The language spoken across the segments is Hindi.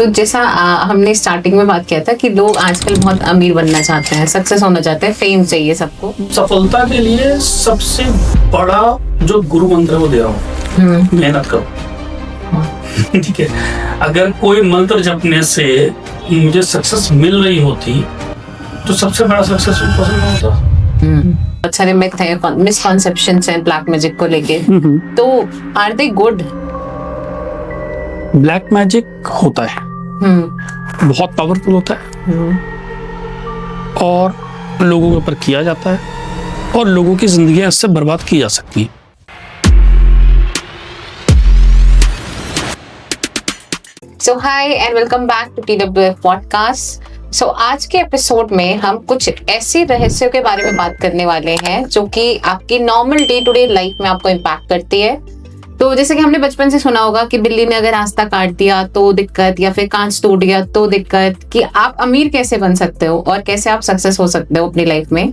तो जैसा हमने स्टार्टिंग में बात किया था कि लोग आजकल बहुत अमीर बनना चाहते हैं, सक्सेस होना चाहते हैं, फेम चाहिए सबको। सफलता के लिए सबसे बड़ा जो गुरु मंत्र है वो दे रहा हूँ, मेहनत करो। ठीक है, अगर कोई मंत्र जपने से मुझे सक्सेस मिल रही होती तो सबसे बड़ा सक्सेस पसंद होता। बहुत सारे मिथ हैं, मिसकॉन्सेप्शंस हैं ब्लैक मैजिक को लेके, तो are they good? Black magic होता है, बहुत पावरफुल होता है और लोगों के ऊपर किया जाता है और लोगों की जिंदगी इससे बर्बाद की जा सकती है। So hi and welcome back to TWF podcast. So आज के एपिसोड में हम कुछ ऐसे रहस्यों के बारे में बात करने वाले हैं जो कि आपकी normal day to day life में आपको इम्पैक्ट करती है। तो जैसे कि हमने बचपन से सुना होगा कि बिल्ली ने अगर रास्ता काट दिया तो दिक्कत, या फिर कांच टूट गया तो दिक्कत, कि आप अमीर कैसे बन सकते हो और कैसे आप सक्सेस हो सकते हो अपनी लाइफ में।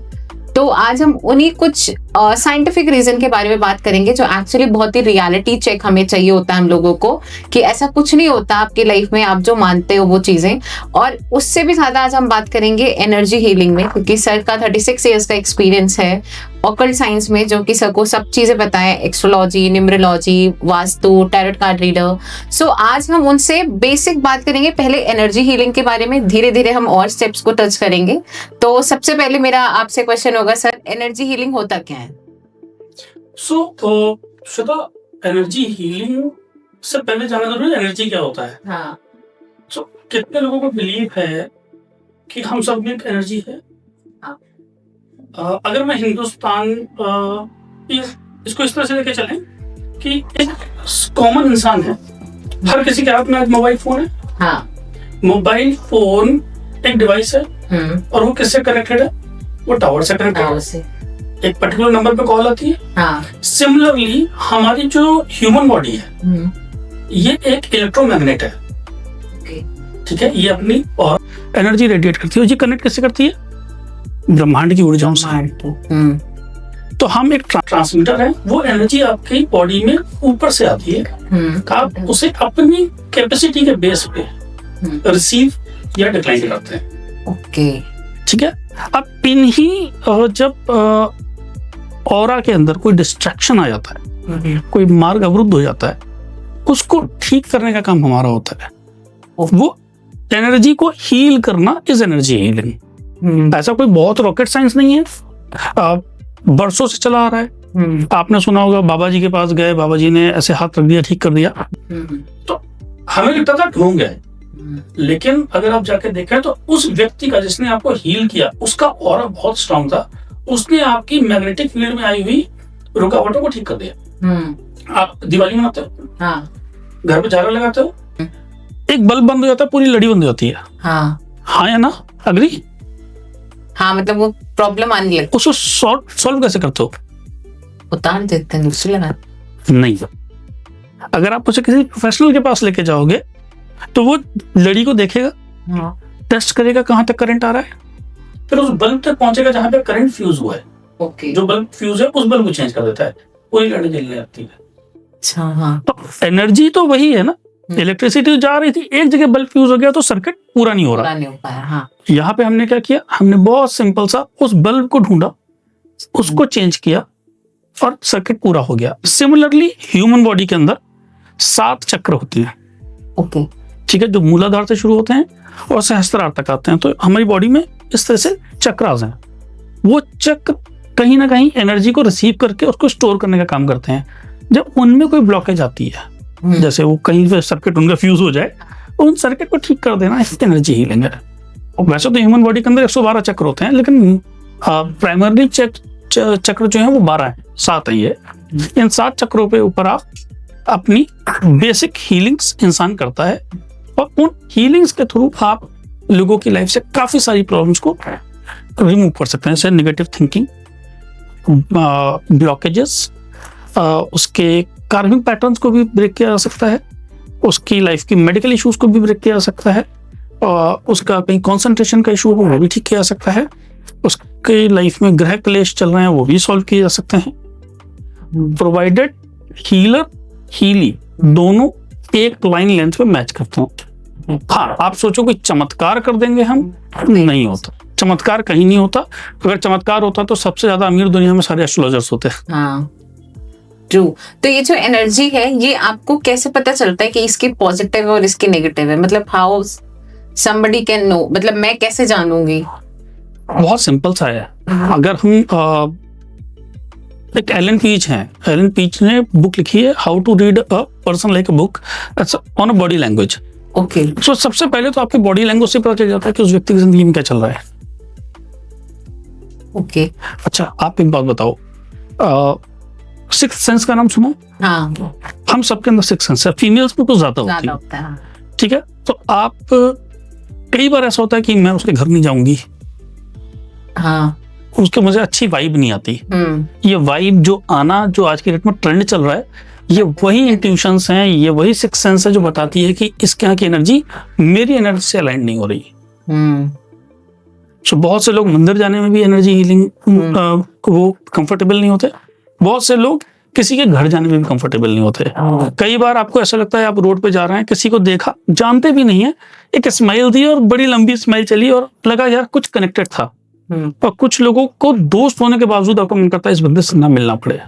तो आज हम उन्हीं कुछ साइंटिफिक रीजन के बारे में बात करेंगे जो एक्चुअली बहुत ही रियलिटी चेक हमें चाहिए होता है हम लोगों को, कि ऐसा कुछ नहीं होता आपकी लाइफ में आप जो मानते हो वो चीजें। और उससे भी ज्यादा आज हम बात करेंगे एनर्जी हीलिंग में, क्योंकि सर का 36 इयर्स का एक्सपीरियंस है ऑकल्ट साइंस में, जो कि सर को सब चीजें पता है, astrology, numerology, vastu, tarot card reader. So आज हम उनसे बेसिक बात करेंगे, पहले एनर्जी हीलिंग के बारे में, धीरे धीरे हम और स्टेप्स को टच करेंगे। तो सबसे पहले मेरा आपसे क्वेश्चन होगा सर, एनर्जी हीलिंग होता क्या है? श्वेता, एनर्जी हीलिंग से पहले जानना जरूरी है एनर्जी क्या होता है। हाँ। कितने लोगों को बिलीव है कि हम सब में एक एनर्जी है। अगर मैं हिंदुस्तान इसको इस तरह से लेके चलें कि एक कॉमन इंसान है, हर किसी के हाथ में आज मोबाइल फोन है। हाँ। मोबाइल फोन एक डिवाइस है और वो किससे कनेक्टेड है? वो टावर से कनेक्टेड है। एक पर्टिकुलर नंबर पे कॉल आती है। हाँ। सिमिलरली हमारी जो ह्यूमन बॉडी है ये एक इलेक्ट्रोमैग्नेट है। ठीक है, ये अपनी और एनर्जी रेडिएट करती है। ये कनेक्ट कैसे करती है? ब्रह्मांड की ऊर्जाओं से। तो हम एक ट्रांसमीटर है, वो एनर्जी आपकी बॉडी में ऊपर से आती है। आप उसे अपनी कैपेसिटी के बेस पे रिसीव या डिक्लाइन करते हैं। ओके, ठीक है। अब इन्हीं जब ऑरा के अंदर कोई डिस्ट्रैक्शन आ जाता है, कोई मार्ग अवरुद्ध हो जाता है, उसको ठीक करने का काम हमारा होता है। वो एनर्जी को हील करना इज एनर्जी हीलिंग। ऐसा कोई बहुत रॉकेट साइंस नहीं है, बरसों से चला आ रहा है। आपने सुना होगा, बाबा जी के पास गए, बाबा जी ने ऐसे हाथ रख दिया, ठीक कर दिया। तो हमें लगता था ढोंग है, लेकिन अगर आप जाके देखें तो उस व्यक्ति का जिसने आपको हील किया, उसका ऑरा बहुत स्ट्रांग था। उसने आपकी मैग्नेटिक फील्ड में आई हुई रुकावटों को ठीक कर दिया। आप दिवाली मनाते हो, हाँ, घर पे झालर लगाते हो, एक बल्ब बंद हो जाता है, पूरी लड़ी बंद हो जाती है। हाँ या ना? अग्री? हाँ, मतलब वो प्रॉब्लम आने लगती है। उसको सॉल्व कैसे करते हो? उतार देते हैं, दूसरी लगा। नहीं, अगर आप उसे किसी प्रोफेशनल के पास लेके जाओगे तो वो लड़ी को देखेगा, टेस्ट करेगा कहाँ तक करंट आ रहा है, फिर उस बल्ब तक पहुंचेगा जहां पे करंट फ्यूज हुआ है। ओके। जो बल्ब फ्यूज है उस बल्ब को चेंज कर देता है, पूरी लड़ी जलने लगती है। अच्छा, हाँ। तो एनर्जी तो वही है ना, इलेक्ट्रिसिटी जा रही थी, एक जगह बल्ब फ्यूज हो गया तो सर्किट पूरा नहीं हो रहा। नहीं हो पाया। हाँ। यहाँ पे हमने क्या किया? हमने बहुत सिंपल सा उस बल्ब को ढूंढा, उसको चेंज किया और सर्किट पूरा हो गया। सिमिलरली ह्यूमन बॉडी के अंदर 7 चक्र होते हैं। ओके, ठीक है, जो मूलाधार से शुरू होते हैं और सहस्त्रार तक आते हैं। तो हमारी बॉडी में इस तरह से चक्रास हैं। वो चक्र कहीं ना कहीं एनर्जी को रिसीव करके उसको स्टोर करने का काम करते हैं। जब उनमें कोई ब्लॉकेज आती है, जैसे वो कहीं पे सर्किट उनका फ्यूज हो जाए, उन सर्किट को ठीक कर देना एनर्जी हीलिंग है। वैसे तो ह्यूमन बॉडी के अंदर 112 चक्र होते हैं, लेकिन प्राइमरी चक्र जो है वो 12 है, 7 है ये। इन 7 चक्रों पे ऊपर आप अपनी बेसिक हीलिंग्स इंसान करता है और उन हीलिंग्स के थ्रू आप लोगों की लाइफ से काफी सारी प्रॉब्लम्स को रिमूव कर सकते हैं, जैसे नेगेटिव थिंकिंग, ब्लॉकेजेस, उसके कार्मिक पैटर्न्स को भी ब्रेक किया जा सकता है, उसकी लाइफ की मेडिकल इश्यूज को भी ब्रेक किया जा सकता है, उसका कहीं कंसंट्रेशन का इशू हो वो भी ठीक किया जा सकता है, उसके लाइफ में ग्रह क्लेश चल रहे हैं वो भी सॉल्व किए जा सकते हैं, प्रोवाइडेड हीलर हीली दोनों एक लाइन लेंथ पे मैच करते हैं। हाँ, आप सोचो कि चमत्कार कर देंगे हम, नहीं होता चमत्कार, कहीं नहीं होता। अगर चमत्कार होता तो सबसे ज्यादा अमीर दुनिया में सारे एस्ट्रोलॉजर्स होते हैं। हाँ ट्रू। तो ये जो एनर्जी है, ये आपको कैसे पता चलता है कि इसकी पॉजिटिव है और इसकी नेगेटिव है? मतलब हाउ somebody कैन नो, मतलब मैं कैसे जानूंगी? बहुत सिंपल सा है। अगर हम एक एलन पीच हैं, एलन पीच ने बुक लिखी है how to read a person like a book on a body language. Okay. So सबसे पहले तो आपकी बॉडी लैंग्वेज से पता चल जाता है कि उस व्यक्ति की जिंदगी में क्या चल रहा है। ओके। अच्छा, आप एक बात बताओ, सिक्स्थ सेंस का नाम सुनो? हाँ, हम सबके अंदर सिक्स्थ सेंस है, फीमेल्स में कुछ ज्यादा होती होता है। है, ठीक है। तो आप कई बार ऐसा होता है कि मैं उसके घर नहीं जाऊंगी, हाँ, उसके मुझे अच्छी वाइब नहीं आती। ये वाइब जो आना, जो आज के डेट में ट्रेंड चल रहा है, ये वही इंट्यूशंस हैं, ये वही सिक्स्थ सेंस है जो बताती है कि इसके यहाँ की एनर्जी मेरी एनर्जी से अलाइन नहीं हो रही। तो बहुत से लोग मंदिर जाने में भी एनर्जी हीलिंग वो कंफर्टेबल नहीं होते। बहुत से लोग किसी के घर जाने में भी कंफर्टेबल नहीं होते। कई बार आपको ऐसा लगता है आप रोड पे जा रहे हैं, किसी को देखा, जानते भी नहीं है, एक स्माइल दी और बड़ी लंबी स्माइल चली और लगा यार कुछ कनेक्टेड था। और कुछ लोगों को दोस्त होने के बावजूद आपको मन करता है इस बंदे से ना मिलना पड़े।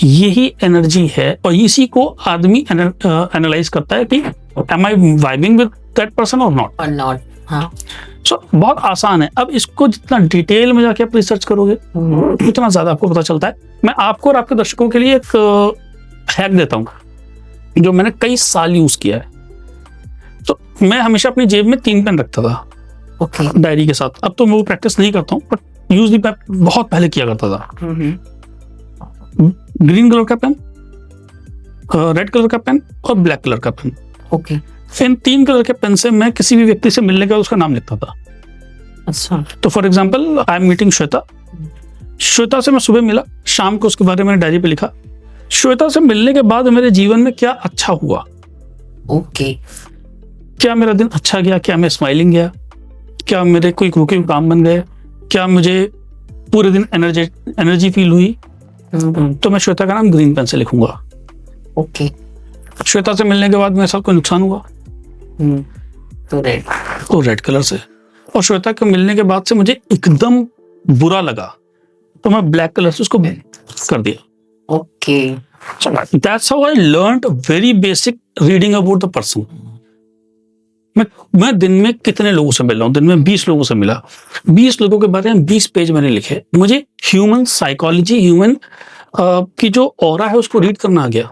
यही एनर्जी है और इसी को आदमी एनालाइज करता है कि am I vibing with that person और नॉट। हाँ। सो बहुत आसान है। अब इसको जितना डिटेल में जाके आप रिसर्च करोगे उतना ज्यादा आपको पता चलता है। मैं आपको और आपके दर्शकों के लिए एक हैक देता हूँ जो मैंने कई साल यूज किया है। तो मैं हमेशा अपनी जेब में 3 पेन रखता था, डायरी के साथ। अब तो मैं वो प्रैक्टिस नहीं करता हूँ, बट यूजली मैं बहुत पहले किया करता था। ग्रीन कलर का पेन, रेड कलर का पेन और ब्लैक कलर का पेन। ओके। इन 3 कलर के पेन से मैं किसी भी व्यक्ति से मिलने का उसका नाम लिखता था। अच्छा। तो for example I am meeting Shweta. Shweta से मैं सुबह मिला, शाम को उसके बारे में मैंने डायरी पे लिखा। श्वेता से मिलने के बाद मेरे जीवन में क्या अच्छा हुआ। ओके। क्या मेरा दिन अच्छा गया, क्या मैं स्माइलिंग गया, क्या मेरे कोई रुके काम बन गए, क्या मुझे पूरे दिन एनर्जी फील हुई। तो मैं श्वेता का नाम ग्रीन पेन से लिखूंगा। ओके। श्वेता से मिलने के बाद मेरे साथ कोई नुकसान हुआ तो रेड कलर से। और श्वेता के मिलने के बाद से मुझे एकदम बुरा लगा तो मैं ब्लैक कलर से उसको कर दिया। Okay. That's how I learned very basic reading about the person. मैं दिन में कितने लोगों से मिल रहा हूँ? दिन में 20 लोगों से मिला। 20 लोगों के बारे में 20 पेज मैंने लिखे। मुझे ह्यूमन साइकोलॉजी, ह्यूमन की जो ऑरा है उसको रीड करना आ गया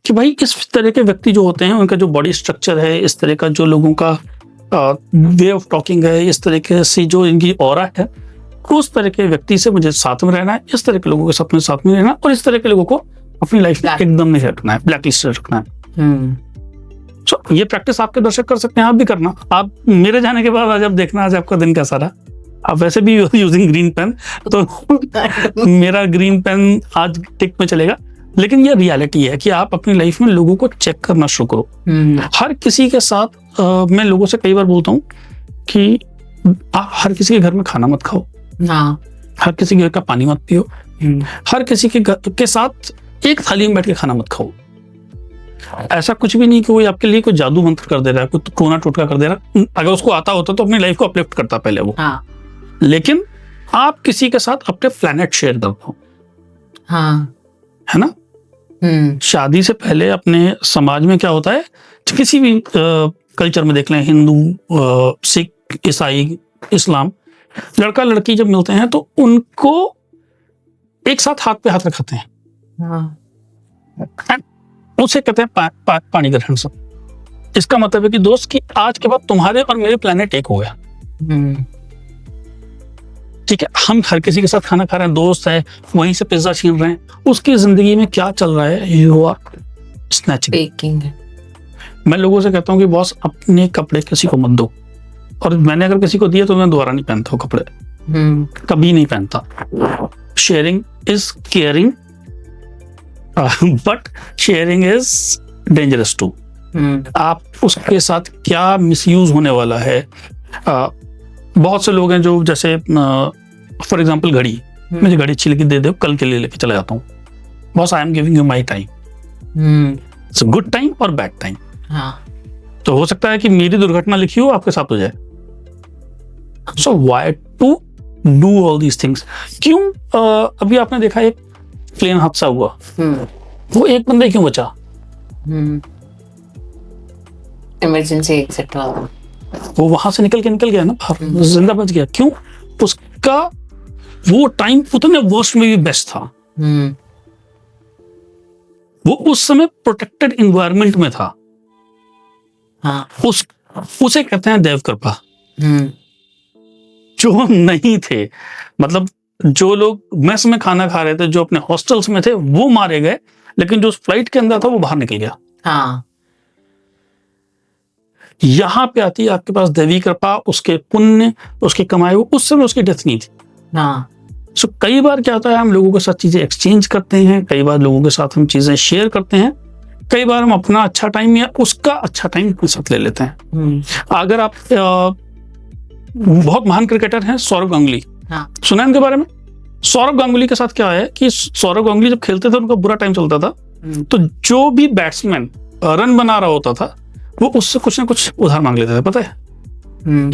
कि भाई इस तरह के व्यक्ति जो होते हैं उनका जो बॉडी स्ट्रक्चर है, इस तरह का जो लोगों का वे ऑफ टॉकिंग है, इस तरीके से जो इनकी ऑरा है, उस तरह के व्यक्ति से मुझे साथ में रहना है, इस तरह के लोगों के साथ में रहना, और इस तरह के लोगों को अपनी लाइफ में एकदम नहीं रखना है, ब्लैक लिस्ट रखना है। So, ये प्रैक्टिस आपके दर्शक कर सकते हैं, आप भी करना। आप मेरे जाने के बाद आज आप देखना आज आपका दिन कैसा रहा। आप वैसे भी यूजिंग ग्रीन पेन, तो मेरा ग्रीन पेन आज टिक में चलेगा। लेकिन ये रियलिटी है कि आप अपनी लाइफ में लोगों को चेक करना शुरू करो। हर किसी के साथ मैं लोगों से कई बार बोलता हूँ कि आप हर किसी के घर में खाना मत खाओ, हर किसी के घर का पानी मत पियो, हर किसी के साथ एक थाली में बैठ के खाना मत खाओ। ऐसा कुछ भी नहीं कि वो आपके लिए कोई जादू मंत्र कर दे रहा है, कोई टोना टोटका कर दे रहा है। अगर उसको आता होता तो अपनी लाइफ को अपलिफ्ट करता पहले वो। लेकिन आप किसी के साथ अपने प्लैनेट शेयर करते हो, है ना। शादी से पहले अपने समाज में क्या होता है, किसी भी कल्चर में देख लें, हिंदू, सिख, ईसाई, इस्लाम, लड़का लड़की जब मिलते हैं तो उनको एक साथ हाथ पे हाथ रखाते हैं। उसे कहते हैं पाणी ग्रहण से। इसका मतलब है कि दोस्त कि आज के बाद तुम्हारे और मेरे प्लेनेट एक हो गया। ठीक है, हम हर किसी के साथ खाना खा रहे हैं, दोस्त है, वहीं से पिज्जा छीन रहे हैं, उसकी जिंदगी में क्या चल रहा है, यू आर स्नैचिंग। मैं लोगों से कहता हूँ कि बॉस अपने कपड़े किसी को मत दो, और मैंने अगर किसी को दिया तो मैं दोबारा नहीं पहनता हूँ कपड़े, कभी नहीं पहनता। Sharing is caring, but sharing is dangerous too. आप उसके साथ क्या मिसयूज होने वाला है। बहुत से लोग हैं जो जैसे फॉर एग्जांपल घड़ी, मुझे घड़ी अच्छी लगी दे दो, कल के लिए लेके चला जाता हूँ। Boss I am giving you my time, it's good time और बैड टाइम। तो हो सकता है कि मेरी दुर्घटना लिखी हो आपके साथ हो जाए। So why to do all these things? क्यों अभी आपने देखा एक प्लेन हादसा हुआ, वो एक बंदे क्यों बचा? इमरजेंसी एग्जिट वाला, वो वहां से निकल गया ना बाहर, जिंदा बच गया। क्यों? उसका वो टाइम उतने वर्स्ट में भी बेस्ट था। वो उस समय प्रोटेक्टेड एनवायरनमेंट में था। हाँ। उसे कहते हैं देव कृपा। जो नहीं थे, मतलब जो लोग मेस में खाना खा रहे थे, जो अपने हॉस्टल्स में थे, वो मारे गए, लेकिन जो फ्लाइट के अंदर था वो बाहर निकल गया। हाँ। यहां पे आती है आपके पास देवी कृपा, उसके पुण्य, उसके कमाए हुए। उस समय उसकी डेथ नहीं थी। हाँ। सो कई बार क्या होता है, हम लोगों के साथ चीजें एक्सचेंज करते हैं, कई बार लोगों के साथ हम चीजें शेयर करते हैं, कई बार हम अपना अच्छा टाइम या उसका अच्छा टाइम अपने साथ ले लेते हैं। अगर आप बहुत महान क्रिकेटर हैं सौरव गांगुली, हाँ। सुना है उनके बारे में? सौरव गांगुली के साथ क्या है कि सौरव गांगुली जब खेलते थे उनका बुरा टाइम चलता था, तो जो भी बैट्समैन रन बना रहा होता था वो उससे कुछ ना कुछ उधार मांग लेते थे। पता है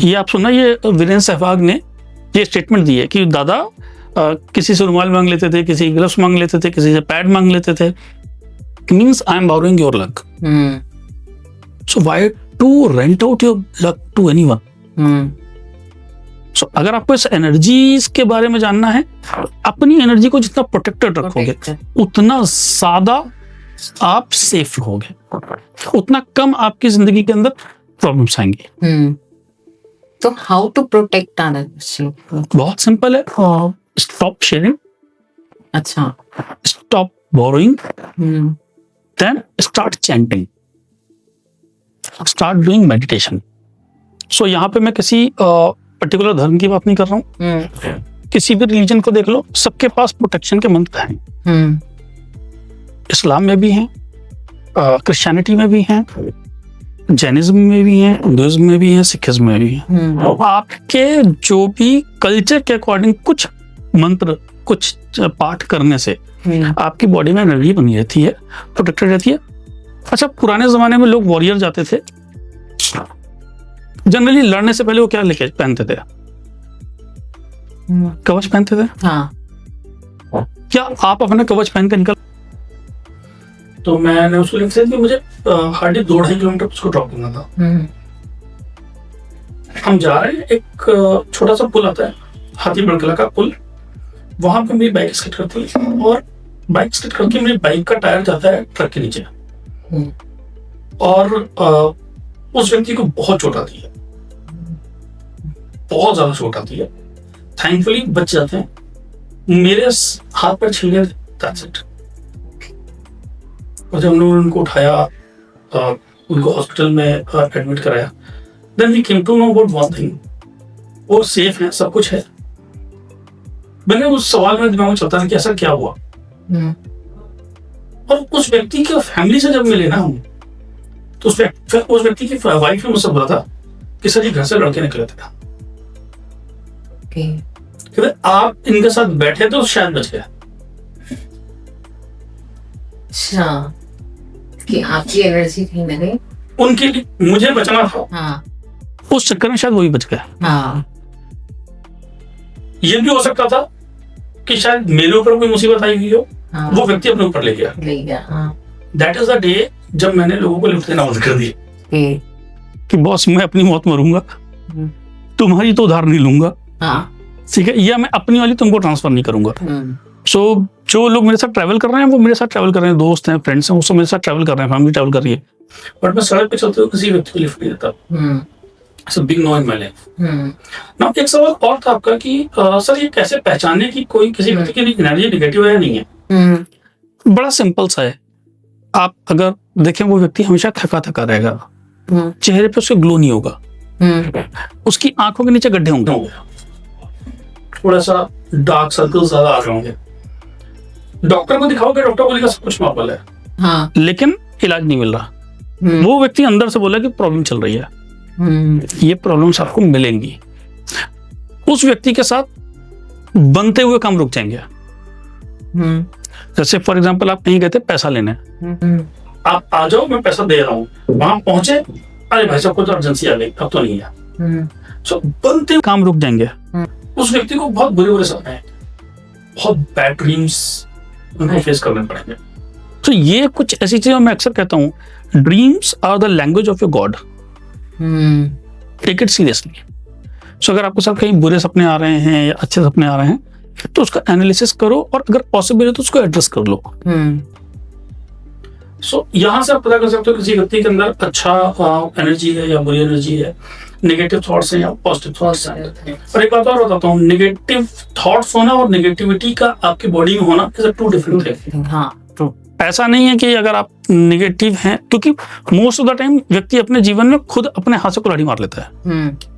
ये आप सुनना, ये वीरेंद्र सहवाग ने ये स्टेटमेंट दी है कि दादा किसी से रुमाल मांग लेते थे, किसी ग्लव्स मांग लेते थे, किसी से पैड मांग लेते थे। Means I am borrowing your luck. So why to rent out your luck to anyone? So अगर आपको इस एनर्जीज के बारे में जानना है, अपनी एनर्जी को जितना प्रोटेक्टेड रखोगे उतना ज्यादा आप सेफ रहोगे, उतना कम आपकी जिंदगी के अंदर प्रॉब्लम्स आएंगी। तो हाउ टू प्रोटेक्ट एनर्जी? बहुत सिंपल है, स्टॉप शेयरिंग, अच्छा, stop borrowing, then start chanting, start doing meditation. So यहाँ पे मैं किसी पर्टिकुलर धर्म की बात नहीं कर रहा हूँ, किसी भी रिलीजन को देख लो, सबके पास प्रोटेक्शन के मंत्र हैं। इस्लाम में भी हैं, क्रिश्चियनिटी में भी हैं, जैनिज्म में भी हैं, हिंदुइज्म में भी हैं, सिखिज्म में भी हैं। आपके जो भी कल्चर के अकॉर्डिंग कुछ मंत्र, कुछ पाठ करने से आपकी बॉडी में एनर्जी बनी रहती है, प्रोटेक्टेड रहती है। अच्छा, पुराने जमाने में लोग वॉरियर जाते थे, जनरली लड़ने से पहले वो क्या लेके पहनते थे? कवच पहनते थे। हाँ। क्या आप अपने कवच पहन कर निकल? तो मैंने उसको लिखा था कि मुझे हार्डली 2-2.5 किलोमीटर उसको ड्रॉप करना था। हम जा रहे हैं, एक छोटा सा पुल आता है, हाथी बड़कला का पुल, वहां पे मेरी बाइक स्किड करती है और बाइक स्किड करके मेरी बाइक का टायर जाता है ट्रक के नीचे और उस व्यक्ति को बहुत चोट आती है, बहुत ज्यादा चोट आती है। थैंकफुली बच जाते हैं, मेरे हाथ पर छिल गए, दैट्स इट। और जब हम लोगों ने उनको उठाया, उनको हॉस्पिटल में एडमिट कराया, then we came to know about one thing, वो सेफ है, सब कुछ है। मैंने उस सवाल मेरे दिमाग में चलता था कि ऐसा क्या हुआ। और उस व्यक्ति के फैमिली से जब मिले ना हम, तो उस व्यक्ति की वाइफ ने मुझसे बोला था कि सर ये घर से लड़के निकले थे, आप इनके साथ बैठे तो शायद बच गया। अच्छा, कि आपकी एनर्जी कहीं ना कहीं उनके लिए मुझे बचना था। हाँ। उस चक्कर में शायद वो भी बच गया। हाँ। ये भी हो सकता था कि शायद मेरे ऊपर कोई मुसीबत आई हुई हो, हाँ। वो व्यक्ति अपने ऊपर ले गया। हाँ। That is the day जब मैंने लोगों को लिफ्ट देना बंद कर दिया कि बॉस मैं अपनी मौत मरूंगा, तुम्हारी तो उधार नहीं लूंगा, ठीक है, या मैं अपनी वाली तुमको ट्रांसफर नहीं करूंगा। सो जो लोग मेरे साथ ट्रैवल कर रहे हैं वो मेरे साथ ट्रैवल कर रहे हैं, दोस्त हैं, फ्रेंड्स हैं, वो सब मेरे साथ ट्रैवल कर रहे हैं, फैमिली ट्रैवल कर रही है, बट मैं सड़क पे चलते हुए किसी व्यक्ति को लिफ्ट नहीं देता। It's a big no in my life. Now, एक सवाल और था आपका कि सर ये कैसे पहचाने कि कोई किसी व्यक्ति की एनर्जी नेगेटिव है या नहीं है? बड़ा सिंपल सा है, आप अगर देखें वो व्यक्ति हमेशा थका थका रहेगा, चेहरे पे उसके ग्लो नहीं होगा, उसकी आंखों के नीचे गड्ढे होंगे, थोड़ा सा डार्क सर्कल ज्यादा आ रहे होंगे। डॉक्टर को दिखाओगे, डॉक्टर बोलेगा सब कुछ नॉर्मल है, हाँ, लेकिन इलाज नहीं मिल रहा। वो व्यक्ति अंदर से बोला कि प्रॉब्लम चल रही है, ये प्रॉब्लम्स आपको मिलेंगी। उस व्यक्ति के साथ बनते हुए काम रुक जाएंगे। जैसे फॉर एग्जांपल आप कहीं गए थे पैसा लेने, आप आ जाओ मैं पैसा दे रहा हूँ, वहां पहुंचे अरे भाई साहब को तो अर्जेंसी आ गई, अब तो नहीं है। सो बनते काम रुक जाएंगे। उस व्यक्ति को बहुत बुरे सपने हैं, बहुत बैड ड्रीम्स उनको फेस करने पड़ेंगे। तो ये कुछ ऐसी चीजें मैं अक्सर कहता हूँ, dreams are the language of your god, take it seriously. So अगर आपको सब कहीं बुरे सपने आ रहे हैं या अच्छे सपने आ रहे हैं तो उसका एनालिसिस करो और अगर पॉसिबल है तो उसको एड्रेस कर लो। सो यहाँ से आप पता कर सकते हो किसी व्यक्ति के अंदर अच्छा एनर्जी है या बुरी एनर्जी है, नेगेटिव थॉट्स हैं या पॉजिटिव थॉट्स हैं। और एक बात और बताता हूँ, नेगेटिव थॉट्स होना और नेगेटिविटी का आपकी बॉडी में होना इज टू डिफरेंट थिंग। हाँ, ऐसा नहीं है कि अगर आप नेगेटिव हैं, क्योंकि मोस्ट ऑफ द टाइम व्यक्ति अपने जीवन में खुद अपने हाथ से कुल्हाड़ी मार लेता है।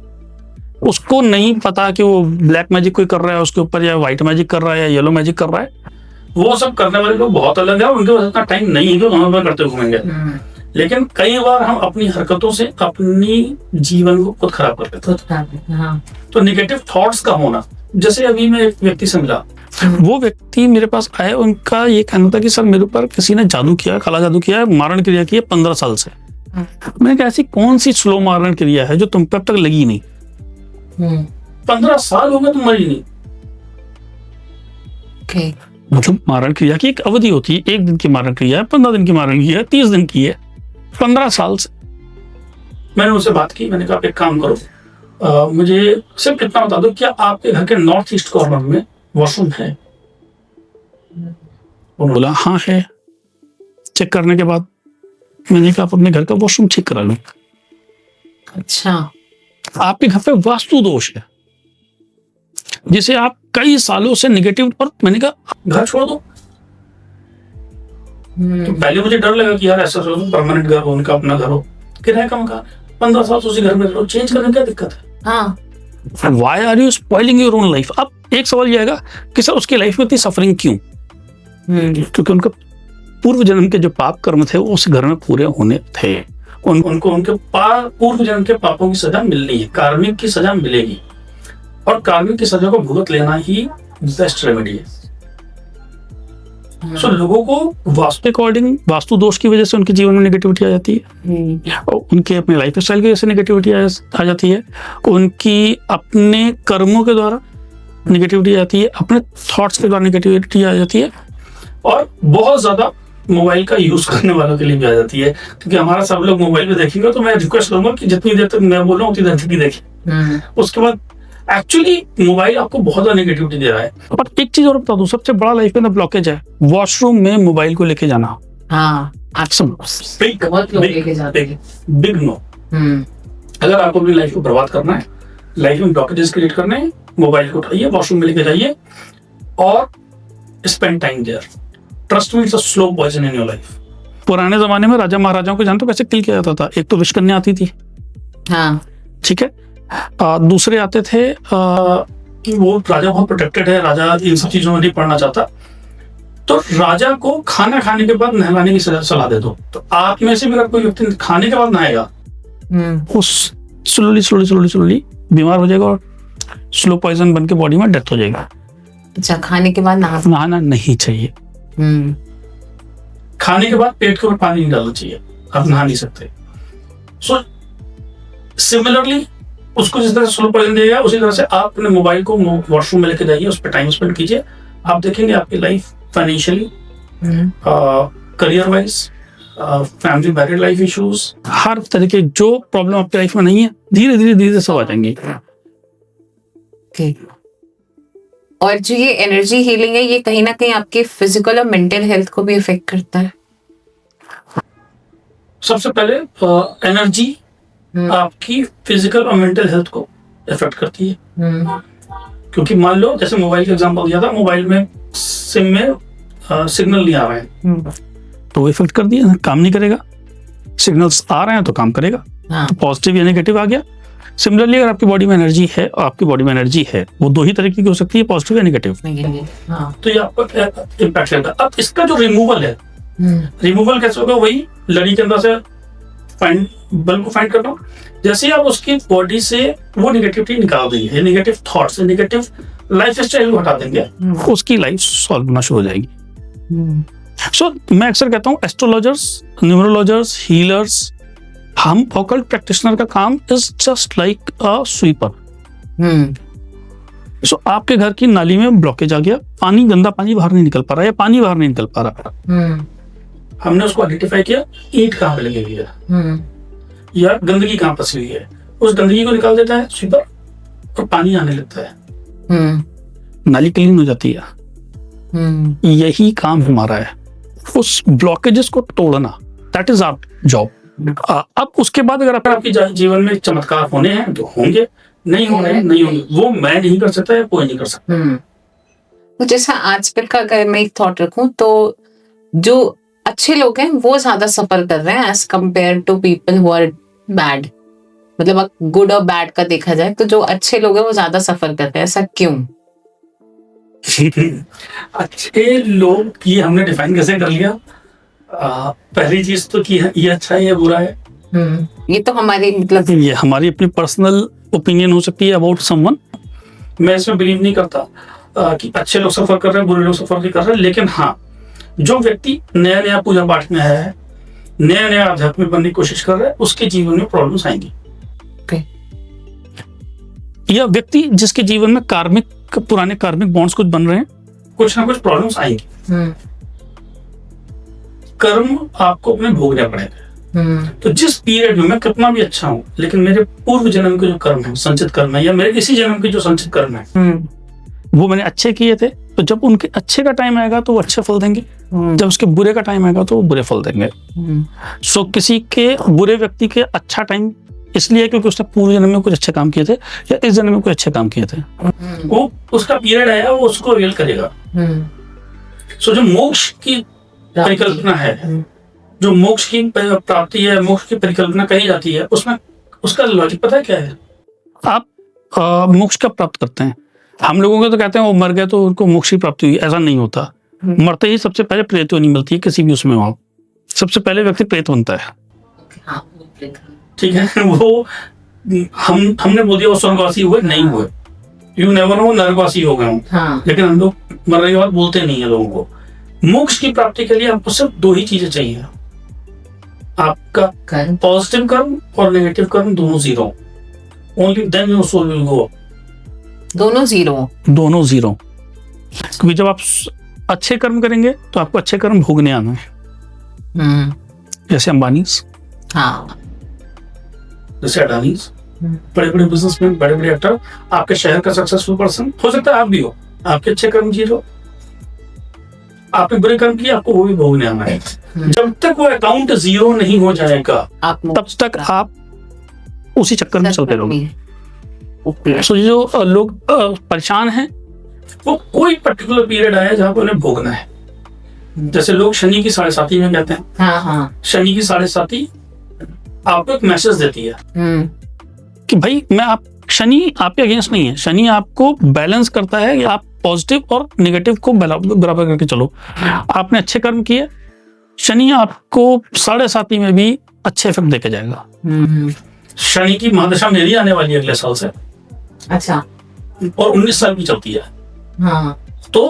उसको नहीं पता कि वो ब्लैक मैजिक कोई कर रहा है उसके ऊपर, या व्हाइट मैजिक कर रहा है या येलो मैजिक कर रहा है। वो सब करने वाले लोग बहुत अलग है, उनके पास इतना टाइम नहीं है कि वो करते घूमेंगे। लेकिन कई बार हम अपनी हरकतों से अपनी जीवन को खुद खराब कर लेते हैं। तो नेगेटिव थॉट्स का होना, जैसे अभी मैं एक व्यक्ति से मिला, वो व्यक्ति मेरे पास आए, उनका ये कहना था कि सर मेरे ऊपर किसी ने जादू किया, काला जादू किया है, मारण क्रिया की है 15 साल से। मैंने कहा ऐसी कौन सी स्लो मारण क्रिया है जो तुम पे अब तक लगी नहीं? 15 साल हो गए तुम मरी नहीं। मतलब मारण क्रिया की एक अवधि होती है, 1 दिन की मारण क्रिया है, 15 दिन की मारण क्रिया है, 30 दिन की है, 15 साल से। मैंने उनसे बात की, मैंने कहा आप एक काम करो, मुझे सिर्फ इतना बता दो, क्या आपके घर के नॉर्थ ईस्ट कॉर्नर में वॉशरूम है? उन्होंने बोला हाँ है। चेक करने के बाद मैंने कहा आप अपने घर का वॉशरूम चेक करा लो। अच्छा, आपके घर पे वास्तु दोष है जिसे आप कई सालों से नेगेटिव, और मैंने कहा घर छोड़ दो। तो पहले मुझे डर लगा कि यार ऐसा परमानेंट घर हो, उनका अपना घर हो, किराए का मकान, 15 साल से उसी घर में रहो, चेंज करने क्या दिक्कत है? हाँ, Why are you spoiling your own life? अब एक सवाल ये आएगा कि सर उसकी लाइफ में इतनी सफरिंग क्यों? क्योंकि उनका पूर्व जन्म के जो पाप कर्म थे वो उस घर में पूरे होने थे। उनको उनके पूर्व जन्म के पापों की सजा मिलनी है, कार्मिक की सजा मिलेगी, और कार्मिक की सजा को भुगत लेना ही बेस्ट रेमेडी है। सो लोगों को वास्तु अकॉर्डिंग, वास्तु दोष की वजह से उनके जीवन में नेगेटिविटी आ जाती है, और उनके अपने लाइफ स्टाइल की वजह से नेगेटिविटी आ जाती है, उनकी अपने कर्मों के द्वारा नेगेटिविटी आ जाती है, अपने थॉट्स के द्वारा नेगेटिविटी आ जाती है, और बहुत ज्यादा मोबाइल का यूज करने वालों के लिए भी आ जाती है। क्योंकि हमारा सब लोग मोबाइल पे देखेंगे, तो मैं रिक्वेस्ट करूंगा कि जितनी देर तक मैं बोल रहा हूँ उतनी देर तक ही देखें। उसके बाद एक्चुअली मोबाइल आपको बहुत ज्यादा नेगेटिविटी दे रहा है। पर एक चीज और बता दूं, सबसे बड़ा लाइफ में ब्लॉकेज है वॉशरूम में मोबाइल को लेके जाना। हाँ, बिग नो। अगर आपको अपनी लाइफ को बर्बाद करना है, लाइफ में ब्लॉकेजेस क्रिएट करने हैं, मोबाइल को उठाइए, वॉशरूम में लेके जाइए और spend time there. Trust me, it's a slow poison in your life. पुराने जमाने में राजा महाराजाओं को जानते हो कैसे किल किया जाता था? एक तो विषकन्या आती थी, हाँ ठीक है, दूसरे आते थे कि वो राजा बहुत प्रोटेक्टेड है, राजा इन सब चीजों में नहीं पढ़ना चाहता, तो राजा को खाना खाने के बाद नहलाने की सलाह दे दो। तो आप में से भी अगर कोई व्यक्ति खाने के बाद नहाएगा, वो स्लोली बीमार हो जाएगा और स्लो पॉइजन बन के बॉडी में डेथ हो जाएगा। अच्छा, खाने के बाद नहाना नहीं चाहिए। खाने के बाद पेट के ऊपर पानी नहीं डालना चाहिए, आप नहा नहीं सकते। सो सिमिलरली उसको जिस तरह से स्लो पॉइजन दिया उसी तरह से आप अपने मोबाइल को वॉशरूम में लेके जाइए, उस पर टाइम स्पेंड कीजिए, आप देखेंगे आपकी life financially, career wise, family married life issues, हर तरह के जो प्रॉब्लम आपकी लाइफ में नहीं है, धीरे धीरे सब आ जाएंगे। और जो ये एनर्जी हीलिंग है, ये कहीं ना कहीं आपके फिजिकल और मेंटल हेल्थ को भी इफेक्ट करता है। सबसे पहले एनर्जी आपकी फिजिकल और मेंटल हेल्थ को इफेक्ट करती है। क्योंकि मान लो जैसे मोबाइल का एग्जांपल दिया था, मोबाइल में सिम में सिग्नल नहीं आ रहे हैं, तो वो इफेक्ट कर दिया, काम नहीं करेगा। सिग्नल्स आ रहे हैं तो काम करेगा, तो पॉजिटिव या नेगेटिव आ गया। सिमिलरली अगर आपकी बॉडी में एनर्जी है, और आपकी बॉडी में एनर्जी है, वो दो ही तरीके की हो सकती है, पॉजिटिव या नेगेटिव। तो ये आपको इम्पैक्ट करता है। अब इसका जो रिमूवल है, रिमूवल कैसे होगा? वही लड़ी के अंदर से बल्ब को फाइंड करना। जैसे आप उसकी बॉडी से वो नेगेटिविटी निकाल देंगे, negative thoughts, negative life style को हटा देंगे, उसकी लाइफ सॉल्व होना शुरू हो जाएगी। सो मैं अक्सर कहता हूँ एस्ट्रोलॉजर्स, न्यूमरोलॉजर्स, हीलर्स, हम ऑकल्ट प्रैक्टिशनर का काम is just like a sweeper. So आपके घर की नाली में ब्लॉकेज आ गया, पानी, गंदा पानी बाहर नहीं निकल पा रहा है, या पानी बाहर नहीं निकल पा रहा, हमने उसको आइडेंटिफाई किया, ईंट कहाँ पे लगी हुई है या गंदगी कहाँ फंसी हुई है, उस गंदगी को निकाल देता है स्वीपर और पानी आने लगता है, नाली क्लीन हो जाती है। यही काम हमारा है, उस ब्लॉकेजेस को तोड़ना, दैट इज आवर जॉब। अब उसके बाद अगर आपके जीवन में चमत्कार होने हैं तो होंगे, नहीं होने हैं नहीं होंगे, वो मैं नहीं कर सकता है, कोई नहीं कर सकता। तो जैसा आजकल का अगर मैं एक थॉट रखूं तो जो अच्छे लोग हैं वो ज्यादा सफर कर रहे हैं as compared to people who are bad. मतलब गुड और बैड का देखा जाए तो जो अच्छे लोग हैं वो ज्यादा सफर कर रहे हैं, ऐसा क्यों? अच्छे लोग की हमने डिफाइन कैसे कर लिया? पहली चीज तो कि ये अच्छा है, ये बुरा है, ये तो हमारी मतलब ये हमारी अपनी पर्सनल ओपिनियन हो सकती है अबाउट समवन। मैं इसमें बिलीव नहीं करता कि अच्छे लोग सफर कर रहे हैं, बुरे लोग सफर नहीं कर रहे हैं, लेकिन हाँ, जो व्यक्ति नया नया पूजा पाठ में है, नया नया आध्यात्मिक बनने की कोशिश कर रहा है, उसके जीवन में प्रॉब्लम्स आएंगी। या व्यक्ति जिसके जीवन में पुराने कार्मिक बॉन्ड्स कुछ बन रहे हैं, कुछ ना कुछ प्रॉब्लम्स आएंगी। कर्म आपको अपने भोगने पड़ेगा। तो जिस पीरियड में मैं कितना भी अच्छा हूं, लेकिन मेरे पूर्व जन्म के जो कर्म है, संचित कर्म है, या मेरे इसी जन्म के जो संचित कर्म है, वो मैंने अच्छे किए थे, तो जब उनके अच्छे का टाइम आएगा तो वो अच्छे फल देंगे, जब उसके बुरे का टाइम आएगा तो वो बुरे फल देंगे। सो किसी के बुरे व्यक्ति के अच्छा टाइम इसलिए क्योंकि उसने पूर्व जन्म में कुछ अच्छे काम किए थे या इस जन्म में कुछ अच्छे काम किए थे, वो उसका पीरियड आया, वो उसको रियल करेगा। सो जो मोक्ष की परिकल्पना है, जो मोक्ष की प्राप्ति है, मोक्ष की परिकल्पना कही जाती है, उसमें उसका लॉजिक पता है क्या है? आप मोक्ष कब प्राप्त करते हैं? हम लोगों को तो कहते हैं वो मर गए तो उनको मोक्ष की प्राप्ति हुई, ऐसा नहीं होता। मरते ही सबसे पहले प्रेत योनि मिलती है किसी भी उसमें, वहां सबसे पहले व्यक्ति प्रेत बनता है। ठीक है, वो हमने बोल दिया वो स्वर्गवासी हुए, नहीं हुए, यू नेवर नो, नरकवासी हो गए हों। लेकिन हम लोग मरने के बाद बोलते नहीं है लोगों को। मोक्ष की प्राप्ति के लिए आपको सिर्फ दो ही चीजें चाहिए, आपका पॉजिटिव कर्म और नेगेटिव कर्म दोनों zero. Only then your soul will go up. दोनों जीरो। क्योंकि जब आप अच्छे कर्म करेंगे तो आपको अच्छे कर्म भोगने आना है। जैसे अंबानीज, जैसे अडानीज, बड़े बड़े बिजनेसमैन, बड़े बड़े एक्टर, आपके शहर का सक्सेसफुल पर्सन हो सकता है आप भी हो, आपके अच्छे कर्म जीरो, आपने बुरे कर्म किए, आपको वो भी भोगने आना है। जब तक वो अकाउंट जीरो नहीं हो जाएगा तब तक आप उसी चक्कर में चलते रहोगे। सो जो लोग परेशान हैं, वो कोई पर्टिकुलर पीरियड आया जहां पर उन्हें भोगना है। जैसे लोग शनि की 7.5 में कहते हैं, शनि की 7.5 आपको एक मैसेज देती है कि भाई शनि आपके अगेंस्ट नहीं है, शनि आपको बैलेंस करता है कि आप पॉजिटिव और नेगेटिव को बराबर करके चलो। आपने अच्छे कर्म किए, शनि आपको 7.5 में भी अच्छे इफेक्ट देके जाएगा। शनि की महादशा मेरी आने वाली है अगले साल से, अच्छा, और 19 साल की चलती है। तो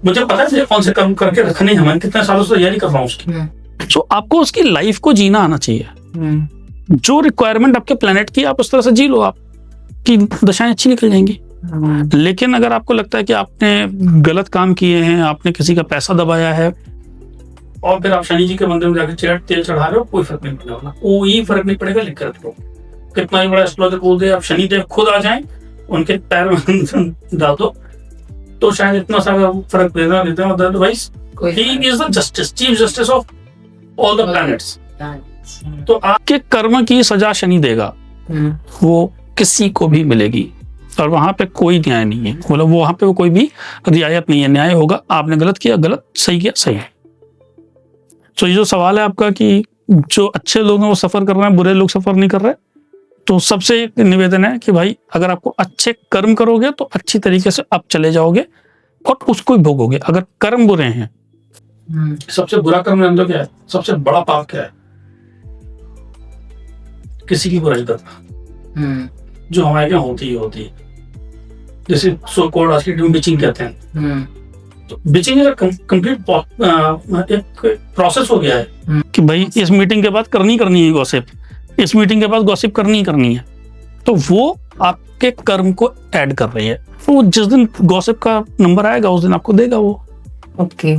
मुझे पता है कौन से कर्म करके रखने हैं, मैं कितने सालों से तैयारी कर रहा हूँ उसकी। तो आपको उसकी लाइफ को जीना आना चाहिए। जो रिक्वायरमेंट आपके प्लेनेट की, आप उस तरह से जी लो, आपकी दशाएं अच्छी निकल जाएंगी। लेकिन अगर आपको लगता है कि आपने गलत काम किए हैं, आपने किसी का पैसा दबाया है, और फिर आप शनि जी के मंदिर में जाकर तेल चढ़ा रहे हो, कोई फर्क नहीं पड़ने वाला, कोई फर्क नहीं पड़ेगा। लिख कर रख लो, कितना ही बड़ा एस्ट्रोलॉजर बोल दे, आप शनिदेव खुद आ जाएं, उनके पैर में डाल दो, तो शायद इतना सारा फर्क देना देते हैं। Otherwise he is the justice, chief justice of all the planets. तो आपके कर्म की सजा शनि देगा, वो किसी को भी मिलेगी, और वहां पे कोई न्याय नहीं है। मतलब वहां पे कोई भी रियायत नहीं है, न्याय होगा। आपने गलत किया गलत, सही किया सही है। तो ये जो सवाल है आपका कि जो अच्छे लोग हैं वो सफर कर रहे हैं, बुरे लोग सफर नहीं कर रहे, तो सबसे एक निवेदन है कि भाई अगर आपको अच्छे कर्म करोगे तो अच्छी तरीके से आप चले जाओगे और उसको ही भोगोगे। अगर कर्म बुरे हैं, सबसे बुरा कर्म जानते हो क्या है? सबसे बड़ा पाप क्या है? किसी की बुराई करना, जो हमारे यहाँ होती ही होती है। जैसे सो कॉल्ड आज की टाइम बिचिंग कहते हैं। तो बिचिंग इज कंप्लीट एक प्रोसेस हो गया है कि भाई इस मीटिंग के बाद करनी है गॉसिप, इस मीटिंग के बाद गॉसिप करनी ही करनी है, तो वो आपके कर्म को ऐड कर रही है। तो जिस दिन गॉसिप का नंबर आएगा उस दिन आपको देगा वो। ओके।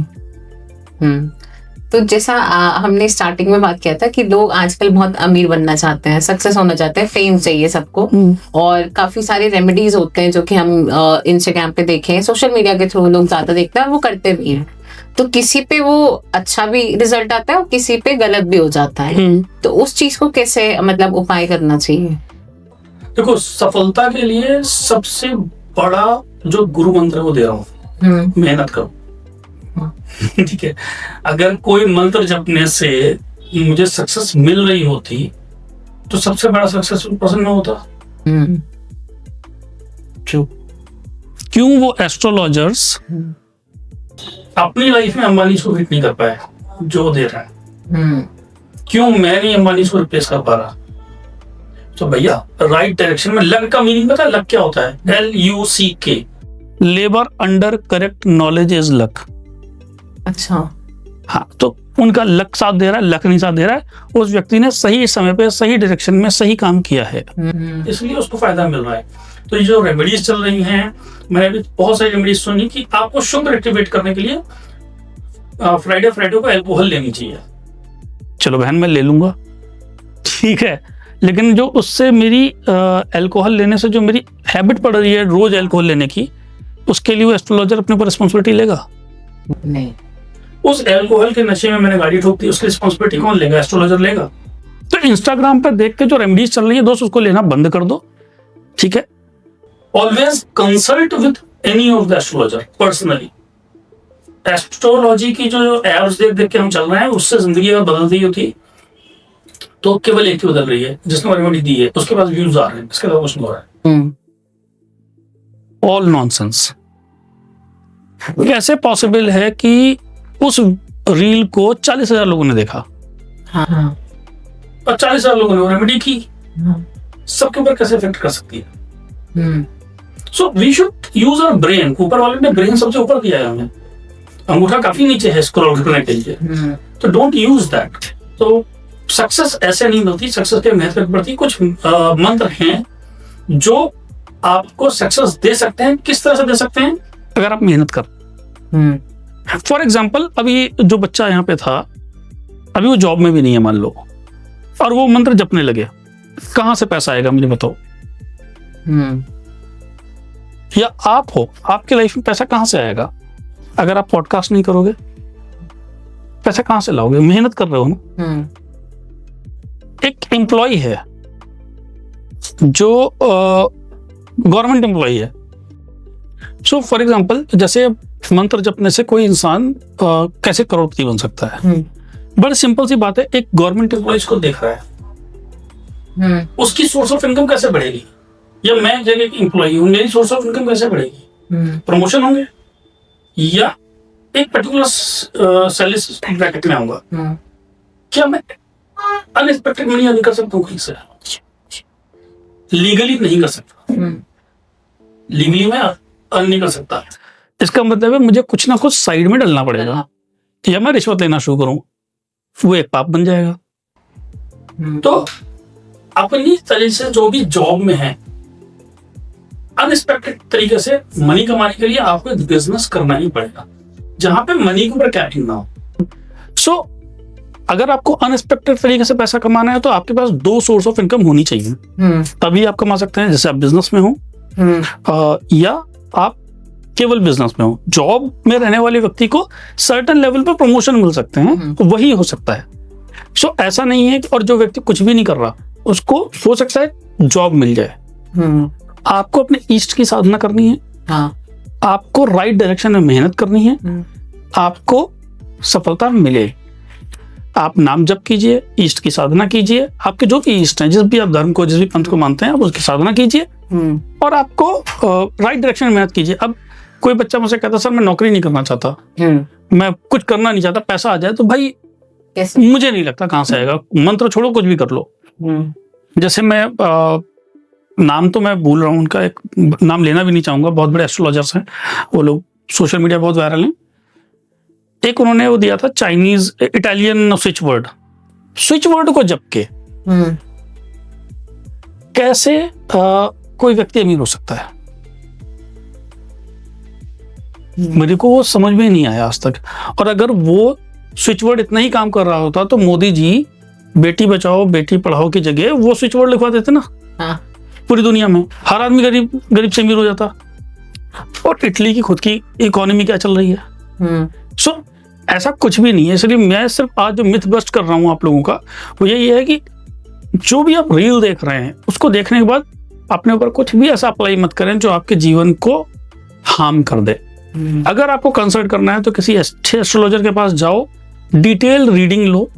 तो जैसा हमने स्टार्टिंग में बात किया था कि लोग आजकल बहुत अमीर बनना चाहते हैं, सक्सेस होना चाहते हैं, फेम चाहिए सबको, और काफी सारे रेमेडीज होते हैं जो कि हम इंस्टाग्राम पे देखें, सोशल मीडिया के थ्रू लोग ज्यादा देखते हैं और वो करते भी हैं। तो किसी पे वो अच्छा भी रिजल्ट आता है और किसी पे गलत भी हो जाता है। तो उस चीज को कैसे मतलब उपाय करना चाहिए? देखो, सफलता के लिए सबसे बड़ा जो गुरु मंत्र है वो दे रहा हूँ, मेहनत करो। ठीक है, अगर कोई मंत्र जपने से मुझे सक्सेस मिल रही होती तो सबसे बड़ा सक्सेसफुल पर्सन में होता। क्यों वो एस्ट्रोलॉजर्स अपनी लाइफ में अंबानी को हिट नहीं कर पाए जो दे रहा है? क्यों मैं नहीं अंबानी को रिप्लेस कर पा रहा? तो भैया राइट डायरेक्शन में लक का मीनिंग पता है? लक क्या होता है? LUCK, labour under correct knowledge is luck. अच्छा, हाँ, तो उनका लक साथ दे रहा है, लक नहीं साथ दे रहा है, उस व्यक्ति ने सही समय पे सही डायरेक्शन में सही काम किया है, इसलिए उसको फायदा मिल रहा है। तो ये जो रेमेडीज चल रही हैं, मैंने भी बहुत सारी रेमेडीज सुनी कि आपको शुक्र एक्टिवेट करने के लिए फ्राइडे को अल्कोहल लेनी चाहिए। चलो बहन, मैं ले लूंगा, ठीक है, लेकिन जो उससे मेरी अल्कोहल लेने से जो मेरी हैबिट पड़ रही है रोज अल्कोहल लेने की, उसके लिए वो एस्ट्रोलॉजर अपने ऊपर रिस्पॉन्सिबिलिटी लेगा? नहीं। उस अल्कोहल के नशे में मैंने गाड़ी ठोक दी, उसकी रिस्पॉन्सिबिलिटी कौन लेगा? एस्ट्रोलॉजर लेगा। तो इंस्टाग्राम पर देख के जो रेमेडीज चल रही है दोस्त, उसको लेना बंद कर दो, ठीक है। Always consult with any of the astrologer personally. Astrology की जो एप्स देख के हम चल रहे हैं, उससे जिंदगी अगर बदलती होती तो केवल एक ही बदल रही है, जिसने रेमेडी दी है उसके पास व्यूज आ रहे हैं, इसके अलावा कुछ नहीं हो रहा है। All nonsense. कैसे पॉसिबल है कि उस रील को 40,000 लोगों ने देखा, हाँ, और 40,000 लोगों ने रेमेडी की, सबके ऊपर कैसे इफेक्ट कर सकती है? So we should use our brain. ऊपर वाले ने ब्रेन सबसे ऊपर दिया है हमें, अंगूठा काफी नीचे है स्क्रॉल करने के लिए, तो डोंट यूज दैट। तो सक्सेस ऐसे नहीं मिलती, सक्सेस के मेहनत करनी पड़ती। कुछ मंत्र हैं जो आपको सक्सेस दे सकते हैं। किस तरह से दे सकते हैं? अगर आप मेहनत कर। फॉर एग्जाम्पल, अभी जो बच्चा यहाँ पे था, अभी वो जॉब में भी नहीं है मान लो, और वो मंत्र जपने लगे, कहां से पैसा आएगा मुझे बताओ? या आप हो, आपके लाइफ में पैसा कहां से आएगा? अगर आप पॉडकास्ट नहीं करोगे, पैसा कहां से लाओगे? मेहनत कर रहे हो ना। एक एम्प्लॉय है जो गवर्नमेंट एम्प्लॉय है, सो फॉर एग्जाम्पल, जैसे मंत्र जपने से कोई इंसान कैसे करोड़पति बन सकता है? बड़ी सिंपल सी बात है, एक गवर्नमेंट एम्प्लॉय को देख रहा है, उसकी सोर्स ऑफ इनकम कैसे बढ़ेगी? या मैं जगह एक एम्प्लॉय हूं, मेरी सोर्स ऑफ इनकम कैसे बढ़ेगी? प्रमोशन होंगे या एक पर्टिकुलर सैलरी ब्रैकेट में आऊंगा? क्या मैं अनएक्सपेक्टेड मनी अर्न कर सकता हूँ कहीं से? लीगली नहीं कर सकता, लीगली मैं अर्न नहीं कर सकता। इसका मतलब है मुझे कुछ ना कुछ साइड में डालना पड़ेगा, या मैं रिश्वत लेना शुरू करूं, वो एक पाप बन जाएगा। तो अपनी तरह से जो भी जॉब में है, अनएक्सपेक्टेड तरीके से मनी कमाने के लिए आपको एक बिजनेस करना ही पड़ेगा जहां पे मनी के ऊपर कैपिंग ना हो। सो अगर आपको अनएक्सपेक्टेड तरीके से पैसा कमाना है तो आपके पास 2 सोर्स ऑफ इनकम होनी चाहिए, तभी आप कमा सकते हैं। जैसे आप बिजनेस में हो या आप केवल बिजनेस में हो। जॉब में रहने वाले व्यक्ति को सर्टेन लेवल पर प्रमोशन मिल सकते हैं, तो वही हो सकता है। सो ऐसा नहीं है, और जो व्यक्ति कुछ भी नहीं कर रहा उसको हो सकता है जॉब मिल जाए। आपको अपने ईस्ट की साधना करनी है, आपको राइट डायरेक्शन में मेहनत करनी है, आपको सफलता मिले। आप नाम जप कीजिए, ईस्ट की साधना कीजिए, आपके जो भी ईस्ट हैं, जिस भी आप धर्म को, जिस भी पंथ को मानते हैं, आप उसकी साधना कीजिए और आपको राइट डायरेक्शन में मेहनत कीजिए। अब कोई बच्चा मुझसे कहता सर मैं नौकरी नहीं करना चाहता, मैं कुछ करना नहीं चाहता, पैसा आ जाए, तो भाई मुझे नहीं लगता कहां से आएगा। मंत्र छोड़ो, कुछ भी कर लो। जैसे मैं नाम तो मैं भूल रहा हूँ उनका, एक नाम लेना भी नहीं चाहूंगा, बहुत बड़े एस्ट्रोलॉजर्स हैं वो लोग, सोशल मीडिया बहुत वायरल हैं। एक उन्होंने वो दिया था चाइनीज इटालियन स्विच वर्ड को जप के कैसे कोई व्यक्ति अमीर हो सकता है, मेरे को वो समझ में नहीं आया आज तक। और अगर वो स्विच वर्ड इतना ही काम कर रहा होता तो मोदी जी बेटी बचाओ बेटी पढ़ाओ की जगह वो स्विच वर्ड लिखवा देते ना। हाँ। पूरी दुनिया में हर आदमी गरीब से अमीर हो जाता। और इटली की खुद की इकोनॉमी क्या चल रही है। सो ऐसा कुछ भी नहीं है। इसलिए मैं सिर्फ आज जो मिथ बस्ट कर रहा हूँ आप लोगों का वो यही है कि जो भी आप रील देख रहे हैं उसको देखने के बाद अपने ऊपर कुछ भी ऐसा अप्लाई मत करें जो आपके जीवन को हार्म कर दे। अगर आपको कंसल्ट करना है तो किसी अच्छे एस्ट्रोलॉजर के पास जाओ, डिटेल रीडिंग लो,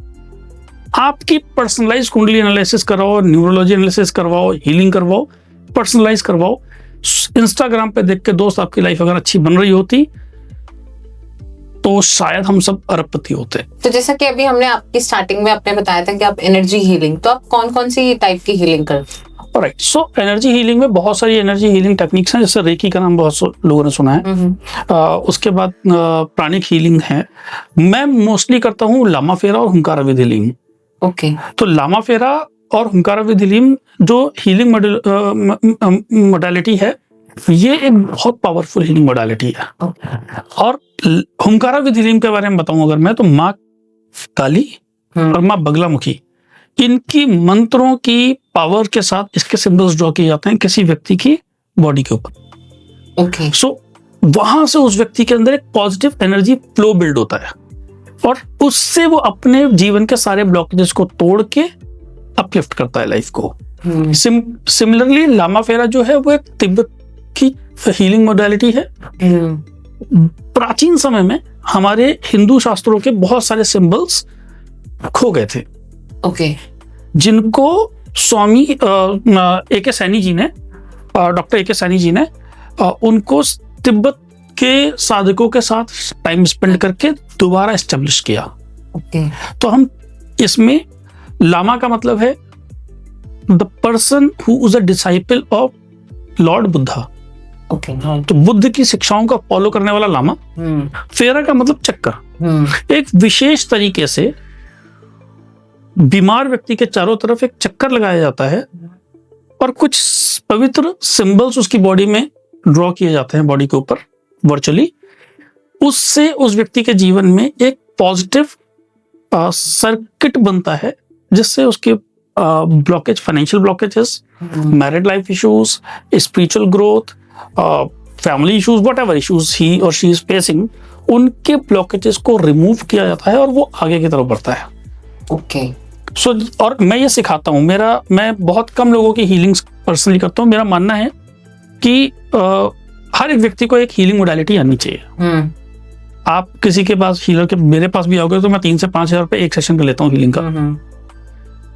आपकी पर्सनलाइज कुंडली एनालिसिस करवाओ, न्यूरोलॉजी एनालिसिस करवाओ, हीलिंग करवाओ, पर्सनलाइज करवाओ। इंस्टाग्राम पे देख के दोस्त आपकी लाइफ अगर अच्छी बन रही होती तो शायद हम सब अरबपति होते। तो जैसा कि अभी हमने आपकी स्टार्टिंग में आपने बताया था कि आप एनर्जी हीलिंग, तो आप कौन कौन सी टाइप की हीलिंग करते हैं? राइट, सो एनर्जी हीलिंग में बहुत सारी एनर्जी हीलिंग टेक्निक्स हैं, जैसे रेकी का नाम बहुत लोगों ने सुना है। उसके बाद प्राणिक हीलिंग है। मैं मोस्टली करता हूँ लामा फेरा और हुंकारा विद हीलिंग। ओके। तो लामा फेरा और हुंकारा विद हीलिंग जो हीलिंग मोडालिटी है ये एक बहुत पावरफुल हीलिंग मोडालिटी है। और हुंकारा विद हीलिंग के बारे में बताऊं अगर मैं, तो माँ काली और माँ बगलामुखी, इनकी मंत्रों की पावर के साथ इसके सिंबल्स ड्रॉ किए जाते हैं किसी व्यक्ति की बॉडी के ऊपर। ओके। सो वहां से उस व्यक्ति के अंदर एक पॉजिटिव एनर्जी फ्लो बिल्ड होता है और उससे वो अपने जीवन के सारे ब्लॉकेजेस को तोड़ के अपलिफ्ट करता है लाइफ को। सिमिलरली लामा फेरा जो है वो एक तिब्बत की हीलिंग मोडालिटी है। प्राचीन समय में हमारे हिंदू शास्त्रों के बहुत सारे सिंबल्स खो गए थे। ओके। जिनको स्वामी ए.के. सैनी जी ने, डॉक्टर ए.के. सैनी जी ने उनको तिब्बत के साधकों के साथ टाइम स्पेंड करके दोबारा एस्टेब्लिश किया। ओके। तो हम इसमें लामा का मतलब है the person who is a disciple of Lord Buddha. Okay. तो बुद्ध की शिक्षाओं का फॉलो करने वाला लामा। फेरा का मतलब चक्कर। एक विशेष तरीके से बीमार व्यक्ति के चारों तरफ एक चक्कर लगाया जाता है और कुछ पवित्र सिंबल्स उसकी बॉडी में ड्रॉ किए जाते हैं, बॉडी के ऊपर वर्चुअली। उससे उस व्यक्ति के जीवन में एक पॉजिटिव सर्किट बनता है जिससे उसके blockage, financial blockages, married life issues, spiritual growth, family issues, whatever issues he और शी इज फेसिंग, उनके ब्लॉकेजेस को रिमूव किया जाता है और वो आगे की तरफ बढ़ता है। ओके। सो और मैं ये सिखाता हूँ, मैं बहुत कम लोगों की हीलिंग्स पर्सनली करता हूँ। मेरा मानना है कि हर एक व्यक्ति को एक हीलिंग मोडालिटी आनी चाहिए। आप किसी के पास हीलर के, मेरे पास भी आओगे तो मैं 3 से 5 हज़ार रुपए एक सेशन का लेता हूँ हीलिंग का,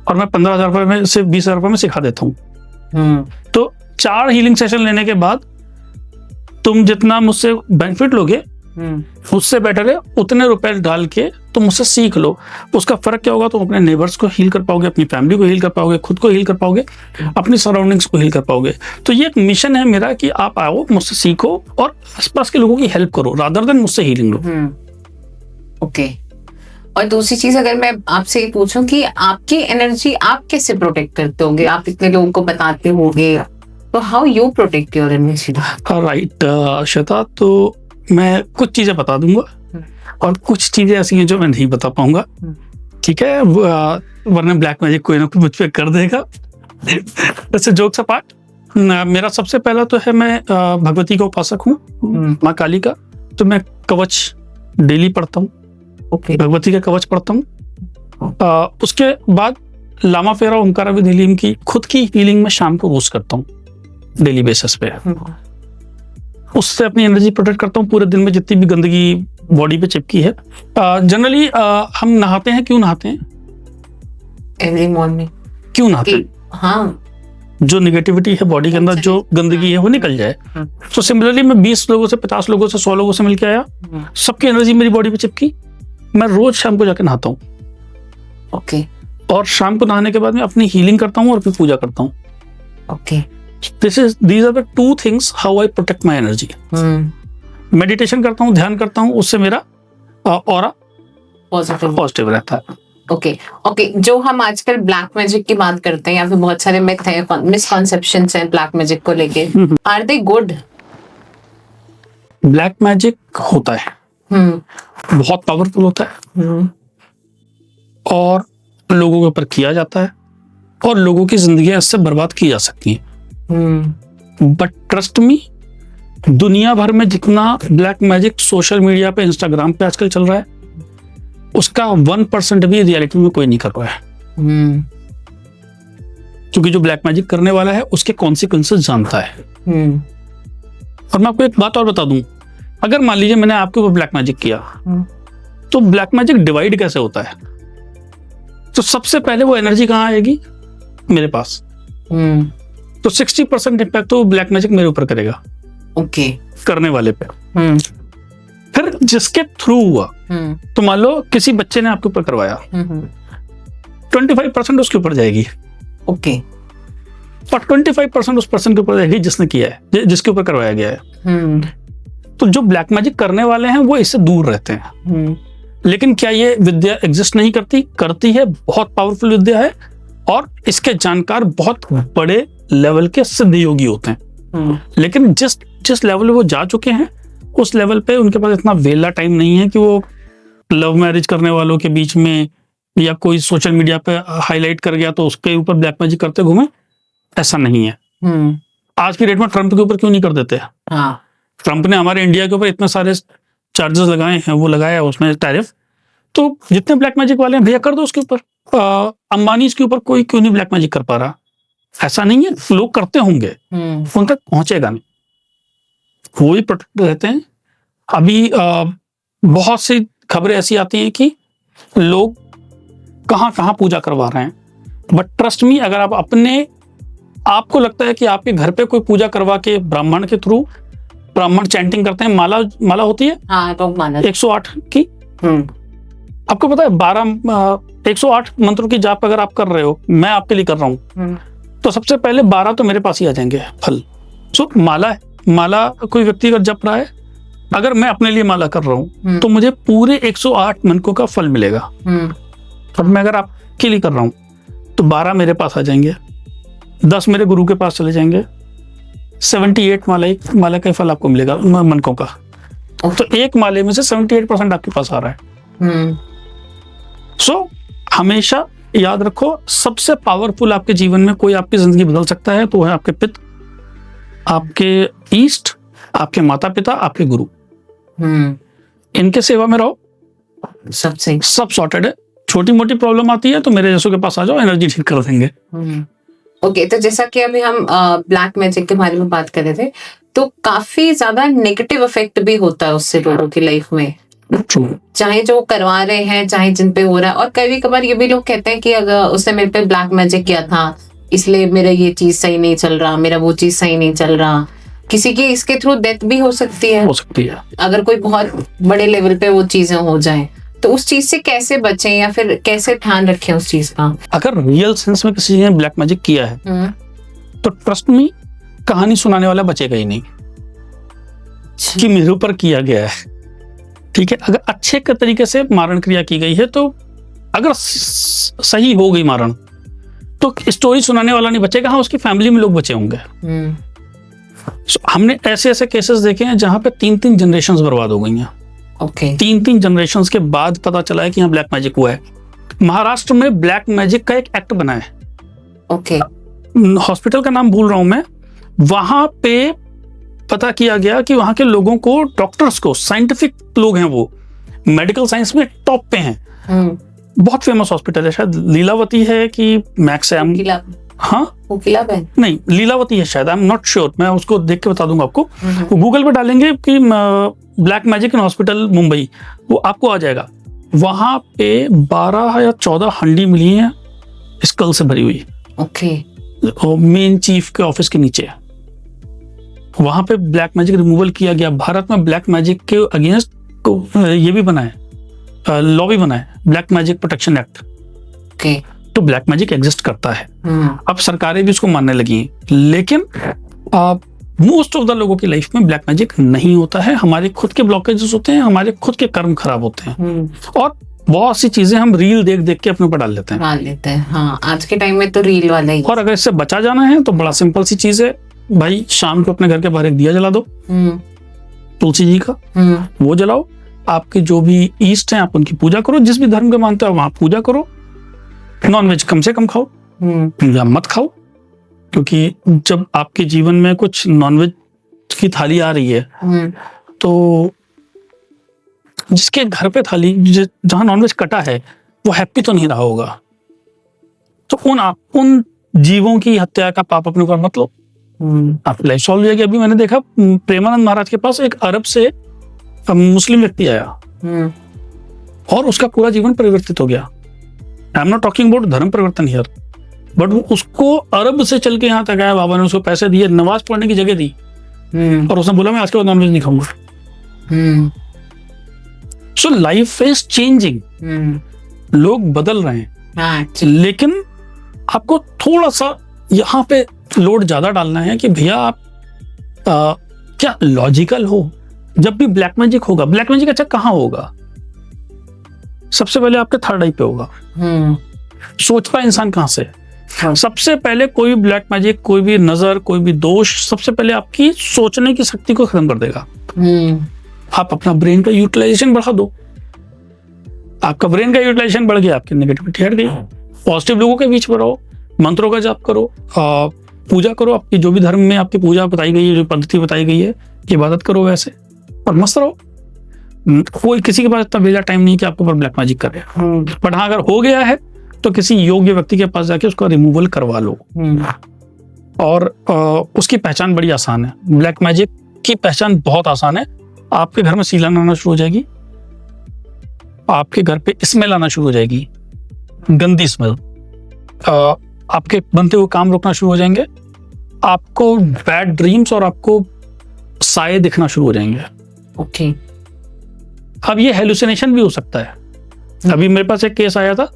और मैं 15,000 रुपए में से 20,000 रुपए में सिखा देता हूँ। तो 4 हीलिंग सेशन लेने के बाद तुम जितना मुझसे बेनिफिट लोगे उससे बेटर है उतने रुपए डाल के तुम मुझसे सीख लो। उसका फर्क क्या होगा, तुम अपने नेबर्स को हील कर पाओगे, अपनी फैमिली को हील कर पाओगे, खुद को हील कर पाओगे, अपनी सराउंडिंग्स को हील कर पाओगे। तो ये एक मिशन है मेरा कि आप आओ, मुझसे सीखो और आसपास के लोगों की हेल्प करो रादर देन मुझसे हीलिंग लो। ओके। और दूसरी चीज अगर मैं आपसे ये पूछूं कि आपकी एनर्जी आप कैसे प्रोटेक्ट करते होंगे? आप इतने लोगों को बताते होंगे, तो how you protect your energy? Right Shweta, तो मैं कुछ चीजें बता दूंगा और कुछ चीजें ऐसी हैं जो मैं नहीं बता पाऊंगा, ठीक है? वरना ब्लैक मैजिक कोई ना कोई मुझ पे कर देगा। वैसे जोक्स अपार्ट, मेरा सबसे पहला तो है, मैं भगवती का उपासक हूँ, माँ काली का। तो मैं कवच डेली पढ़ता हूँ। ओके। भगवती का कवच पढ़ता हूँ। उसके बाद लामा फेरा, ओमकारा विद हीलिंग की खुद की हीलिंग में शाम को रोज करता हूँ डेली बेसिस पे। उससे अपनी एनर्जी प्रोटेक्ट करता हूँ। पूरे दिन में जितनी भी गंदगी बॉडी पे चिपकी है, जनरली हम नहाते हैं। क्यों नहाते हैं? Every morning. क्यों नहाते हैं? हाँ, जो निगेटिविटी है बॉडी के अंदर, जो गंदगी है वो निकल जाए। तो सिमिलरली मैं 20 लोगों से, 50 लोगों से, 100 लोगों से मिलकर आया, सबकी एनर्जी मेरी बॉडी पे चिपकी, मैं रोज शाम को जाके नहाता हूँ। ओके। और शाम को नहाने के बाद मैं अपनी हीलिंग करता हूँ और फिर पूजा करता हूँ। Okay. these are the 2 things how I protect my energy. Meditation करता हूँ, ध्यान करता हूँ, उससे मेरा ऑरा पॉजिटिव रहता है। ओके ओके, जो हम आजकल ब्लैक मैजिक की बात करते हैं या फिर बहुत सारे मिथ हैं, मिसकॉन्सेप्शंस हैं ब्लैक मैजिक को लेके, are they good? Black magic होता है, बहुत पावरफुल होता है, और लोगों के ऊपर किया जाता है, और लोगों की जिंदगियां इससे बर्बाद की जा सकती हैं। बट ट्रस्ट मी, दुनिया भर में जितना ब्लैक मैजिक सोशल मीडिया पे, इंस्टाग्राम पे आजकल चल रहा है, उसका 1% भी रियलिटी में कोई नहीं कर रहा है। क्योंकि जो ब्लैक मैजिक करने वाला है उसके कॉन्सिक्वेंसेस जानता है। और मैं आपको एक बात और बता दूं, अगर मान लीजिए मैंने आपके ऊपर ब्लैक मैजिक किया, तो ब्लैक मैजिक डिवाइड कैसे होता है? तो सबसे पहले वो एनर्जी कहाँ आएगी? मेरे पास। तो 60% इम्पैक्ट तो ब्लैक मैजिक मेरे ऊपर करेगा, ओके, करने वाले पे। फिर जिसके थ्रू हुआ, तो मान लो किसी बच्चे ने आपके ऊपर करवाया, 25% उसके ऊपर जाएगी, ओके, और 25% उस पर्सन के ऊपर जाएगी जिसने किया है, जिसके ऊपर करवाया गया है। तो जो ब्लैक मैजिक करने वाले हैं वो इससे दूर रहते हैं। लेकिन क्या ये विद्या एग्जिस्ट नहीं करती? करती है, बहुत पावरफुल विद्या है, और इसके जानकार बहुत बड़े लेवल के सिद्ध योगी होते हैं। लेकिन जिस लेवल वो जा चुके हैं, उस लेवल पे उनके पास इतना वेला टाइम नहीं है कि वो लव मैरिज करने वालों के बीच में, या कोई सोशल मीडिया पे हाईलाइट कर गया तो उसके ऊपर ब्लैक मैजिक करते घूमे। ऐसा नहीं है। आज की डेट में ट्रंप के ऊपर क्यों नहीं कर देते? ट्रंप ने हमारे इंडिया के ऊपर इतने सारे चार्जेस लगाए हैं, वो लगाया उसने टैरिफ, तो जितने ब्लैक मैजिक वाले हैं भैया कर दो उसके ऊपर। अंबानी इसके ऊपर कोई क्यों नहीं ब्लैक मैजिक कर पा रहा? ऐसा नहीं है, लोग करते होंगे, उन तक पहुंचेगा नहीं, वो ही प्रोटेक्ट रहते हैं। अभी बहुत सी खबरें ऐसी आती हैं कि लोग कहाँ कहाँ पूजा करवा रहे हैं, बट ट्रस्ट मी, अगर आप अपने आपको लगता है कि आपके घर पे कोई पूजा करवा के ब्राह्मण के थ्रू, ब्राह्मण चैंटिंग करते हैं, माला होती है, हाँ, तो माला 108 की, आपको पता है 108 मंत्रों की जाप अगर आप कर रहे हो, मैं आपके लिए कर रहा हूँ, तो सबसे पहले 12 तो मेरे पास ही आ जाएंगे फल। सो माला है, माला कोई व्यक्ति अगर जप रहा है, अगर मैं अपने लिए माला कर रहा हूँ तो मुझे पूरे 108 मनकों का फल मिलेगा। और मैं अगर आपके लिए कर रहा हूँ तो 12 मेरे पास आ जाएंगे, 10 मेरे गुरु के पास चले जाएंगे, 78 माला का फल आपको मिलेगा मनकों का। तो एक माले में से 78% आपके पास आ रहा है। सो हमेशा याद रखो, सबसे पावरफुल आपके जीवन में कोई आपकी जिंदगी बदल सकता है तो है आपके पिता, आपके ईस्ट, आपके माता पिता, आपके गुरु। इनके सेवा में रहो, सब सही, सब सॉर्टेड है। छोटी मोटी प्रॉब्लम आती है तो मेरे जैसों के पास आ जाओ, एनर्जी ठीक कर देंगे। ओके, तो जैसा कि अभी हम ब्लैक मैजिक के बारे में बात कर रहे थे, तो काफी ज्यादा नेगेटिव इफेक्ट भी होता है उससे लोगों की लाइफ में, चाहे जो करवा रहे हैं, चाहे जिन पे हो रहा है। और कभी कभार ये भी लोग कहते हैं कि अगर उसने मेरे पे ब्लैक मैजिक किया था इसलिए मेरा ये चीज सही नहीं चल रहा, मेरा वो चीज सही नहीं चल रहा। किसी की इसके थ्रू डेथ भी हो सकती है, अगर कोई बहुत बड़े लेवल पे वो चीजें हो जाए। तो उस चीज से कैसे बचें या फिर कैसे ध्यान रखें उस चीज का? अगर रियल सेंस में किसी ने ब्लैक मैजिक किया है तो ट्रस्ट मी, कहानी सुनाने वाला बचेगा ही नहीं कि मेरे ऊपर किया गया है। ठीक है, अगर अच्छे के तरीके से मारण क्रिया की गई है, तो अगर सही हो गई मारण, तो स्टोरी सुनाने वाला नहीं बचेगा, हाँ उसकी फैमिली में लोग बचे होंगे। हमने ऐसे ऐसे केसेस देखे हैं जहां पे 3-3 जनरेशंस बर्बाद हो गई हैं। ओके, 3-3 जनरेशंस के बाद पता चला है कि यहाँ ब्लैक मैजिक हुआ है। महाराष्ट्र में ब्लैक मैजिक का एक एक्ट बना है। ओके, हॉस्पिटल का नाम भूल रहा हूं मैं, वहां पे पता किया गया कि वहां के लोगों को, डॉक्टर्स को, साइंटिफिक लोग हैं, वो मेडिकल साइंस में टॉप पे हैं। बहुत फेमस हॉस्पिटल है, शायद लीलावती है कि मैक्स है, हाँ नहीं लीलावती है शायद, आई एम नॉट श्योर, मैं उसको देख के बता दूंगा आपको। वो गूगल पे डालेंगे कि black magic in hospital Mumbai, वो आपको आ जाएगा। वहां पे 12 या 14 हंडी मिली हैं स्कल से भरी हुई। ओके, मेन चीफ के ऑफिस के नीचे वहां पे ब्लैक मैजिक रिमूवल किया गया। भारत में ब्लैक मैजिक के अगेंस्ट ये भी बना है, लॉ भी बना है, black magic protection act. Okay, तो ब्लैक मैजिक एग्जिस्ट करता है। अब सरकारें भी उसको मानने लगी हैं, लेकिन मोस्ट ऑफ द लोगों की लाइफ में ब्लैक मैजिक नहीं होता है। हमारे खुद के ब्लॉकेजेस होते हैं, हमारे खुद के कर्म खराब होते हैं। और बहुत सी चीजें हम रील देख देख के अपने ऊपर डाल लेते हैं। डाल लेते हैं, हाँ आज के टाइम में तो रील वाला ही। और अगर इससे बचा जाना है तो बड़ा सिंपल सी चीज है भाई, शाम को अपने घर के बाहर एक दिया जला दो तुलसी जी का, वो जलाओ। आपके जो भी ईष्ट हैं आप उनकी पूजा करो, जिस भी धर्म के मानते हो वहां पूजा करो। नॉनवेज कम से कम खाओ या मत खाओ, क्योंकि जब आपके जीवन में कुछ नॉनवेज की थाली आ रही है तो जिसके घर पे थाली जहां नॉनवेज कटा है वो हैप्पी तो नहीं रहा होगा। तो उन जीवों की हत्या का पाप अपने ऊपर मत लो, आपकी लाइफ सॉल्व हो जाएगी। अभी मैंने देखा प्रेमानंद महाराज के पास एक अरब से मुस्लिम व्यक्ति आया और उसका पूरा जीवन परिवर्तित हो गया। I am not talking about धर्म परिवर्तन हियर, बट वो उसको अरब से चल के यहाँ तक आया, बाबा ने उसको पैसे दिए, नमाज पढ़ने की जगह दी और उसने बोला मैं आज के बाद नॉनवेज नहीं खाऊंगा। सो लाइफ इज चेंजिंग, लोग बदल रहे हैं, लेकिन आपको थोड़ा सा यहाँ पे लोड ज्यादा डालना है कि भैया आप क्या लॉजिकल हो। जब भी ब्लैक मैजिक होगा, ब्लैक मैजिक अच्छा कहाँ होगा? सबसे पहले आपके थर्ड आई पे होगा। सोचता इंसान कहाँ से? सबसे पहले कोई भी ब्लैक मैजिक, कोई भी नजर, कोई भी दोष सबसे पहले आपकी सोचने की शक्ति को खत्म कर देगा। आप अपना ब्रेन का यूटिलाइजेशन बढ़ा दो, आपका ब्रेन का यूटिलाइजेशन बढ़ गया, आपकी नेगेटिविटी हट गई। पॉजिटिव लोगों के बीच में रहो, मंत्रों का जाप करो, पूजा करो, आपकी जो भी धर्म में आपकी पूजा बताई गई है, जो पद्धति बताई गई है, इबादत करो वैसे और मस्त रहो। कोई किसी के पास इतना बेजा टाइम नहीं कि आपके ऊपर ब्लैक मैजिक करे, बट हाँ अगर हो गया है तो किसी योग्य व्यक्ति के पास जाके उसका रिमूवल करवा लो। और उसकी पहचान बड़ी आसान है, ब्लैक मैजिक की पहचान बहुत आसान है। आपके घर में सीलन आना शुरू हो जाएगी, आपके घर पे स्मेल आना शुरू हो जाएगी, गंदी स्मेल, आपके बनते हुए काम रुकना शुरू हो जाएंगे, आपको बैड ड्रीम्स और आपको साए दिखना शुरू हो जाएंगे। ओके। अब ये हेलुसिनेशन भी हो सकता है। अभी मेरे पास एक केस आया था